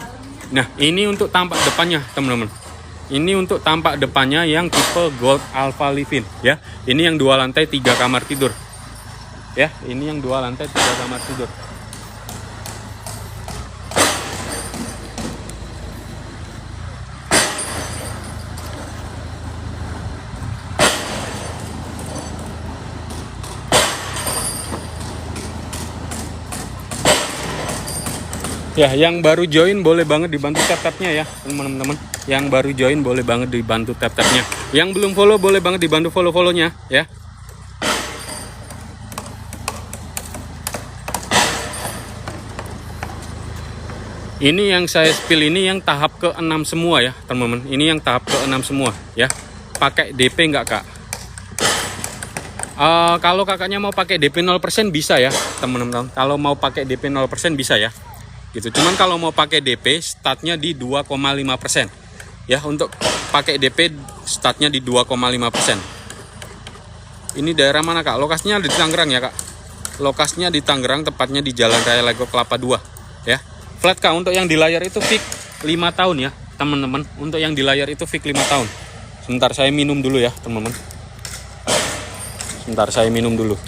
Nah, ini untuk tampak depannya teman-teman. Ini untuk tampak depannya yang tipe Gold Alpha Livin ya. Ini yang 2 lantai 3 kamar tidur. Ya, ini yang 2 lantai 3 kamar tidur. Ya, yang baru join boleh banget dibantu tap-tapnya ya, teman-teman. Yang baru join boleh banget dibantu tap-tapnya. Yang belum follow boleh banget dibantu follow-follownya ya. Ini yang saya spill ini yang tahap ke-6 semua ya, teman-teman. Ini yang tahap ke-6 semua ya. Pakai DP nggak, Kak? Kalau kakaknya mau pakai DP 0% bisa ya, teman-teman. Kalau mau pakai DP 0% bisa ya. Gitu. Cuman kalau mau pakai DP startnya di 2,5% ya. Untuk pakai DP startnya di 2,5%. Ini daerah mana, Kak? Lokasinya di Tangerang ya, Kak. Lokasinya di Tangerang, tepatnya di Jalan Raya Lego Kelapa 2 ya. Flat, Kak. Untuk yang di layar itu fix 5 tahun ya, teman-teman. Untuk yang di layar itu fix 5 tahun. Sebentar saya minum dulu ya, teman-teman. Sebentar saya minum dulu.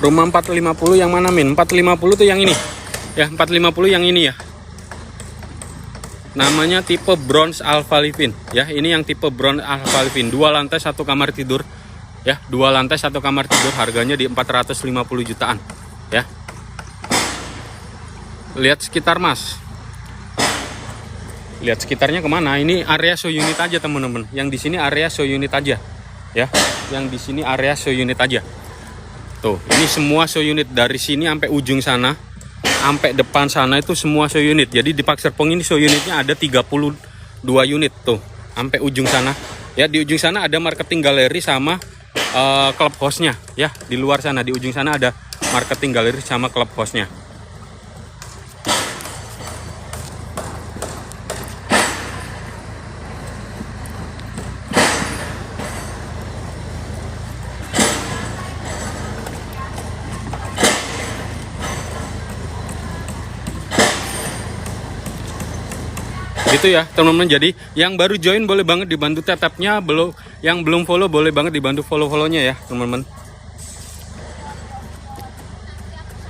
Rumah 450 yang mana, Min? 450 tuh yang ini. Ya, 450 yang ini ya. Namanya tipe Bronze Alpha Livin ya. Ini yang tipe Bronze Alpha Livin. 2 lantai 1 kamar tidur. Ya, 2 lantai 1 kamar tidur, harganya di 450 jutaan ya. Lihat sekitar, Mas. Lihat sekitarnya kemana? Ini area show unit aja, teman-teman. Yang di sini area show unit aja ya. Yang di sini area show unit aja. Tuh, ini semua show unit dari sini sampai ujung sana, sampai depan sana itu semua show unit. Jadi di Park Serpong ini show unitnya ada 32 unit tuh, sampai ujung sana. Ya, di ujung sana ada marketing galeri sama club house-nya ya. Di luar sana di ujung sana ada marketing galeri sama club house-nya. Gitu ya, teman-teman. Jadi yang baru join boleh banget dibantu tap-tapnya, yang belum follow boleh banget dibantu follow-follownya ya, teman-teman.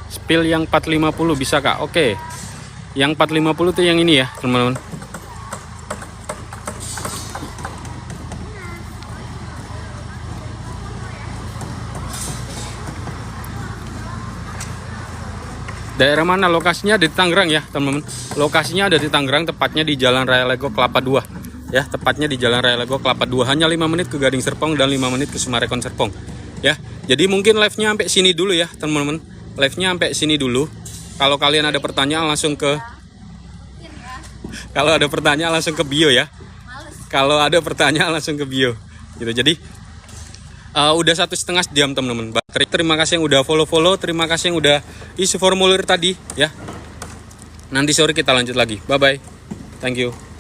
Spill yang 450 bisa, Kak? Oke. Yang 450 tuh yang ini ya, teman-teman. Daerah mana? Lokasinya di Tangerang ya, teman-teman. Lokasinya ada di Tangerang, tepatnya di Jalan Raya Lego Kelapa 2 ya. Tepatnya di Jalan Raya Lego Kelapa 2. Hanya 5 menit ke Gading Serpong dan 5 menit ke Sumarekon Serpong ya. Jadi mungkin live-nya sampai sini dulu ya, teman-teman. Live-nya sampai sini dulu. Kalau kalian ada pertanyaan langsung ke bio ya. Kalau ada pertanyaan langsung ke bio gitu. Jadi udah 1,5 jam, teman-teman. Terima kasih yang udah follow, terima kasih yang udah isi formulir tadi ya. Nanti sore kita lanjut lagi. Bye bye. Thank you.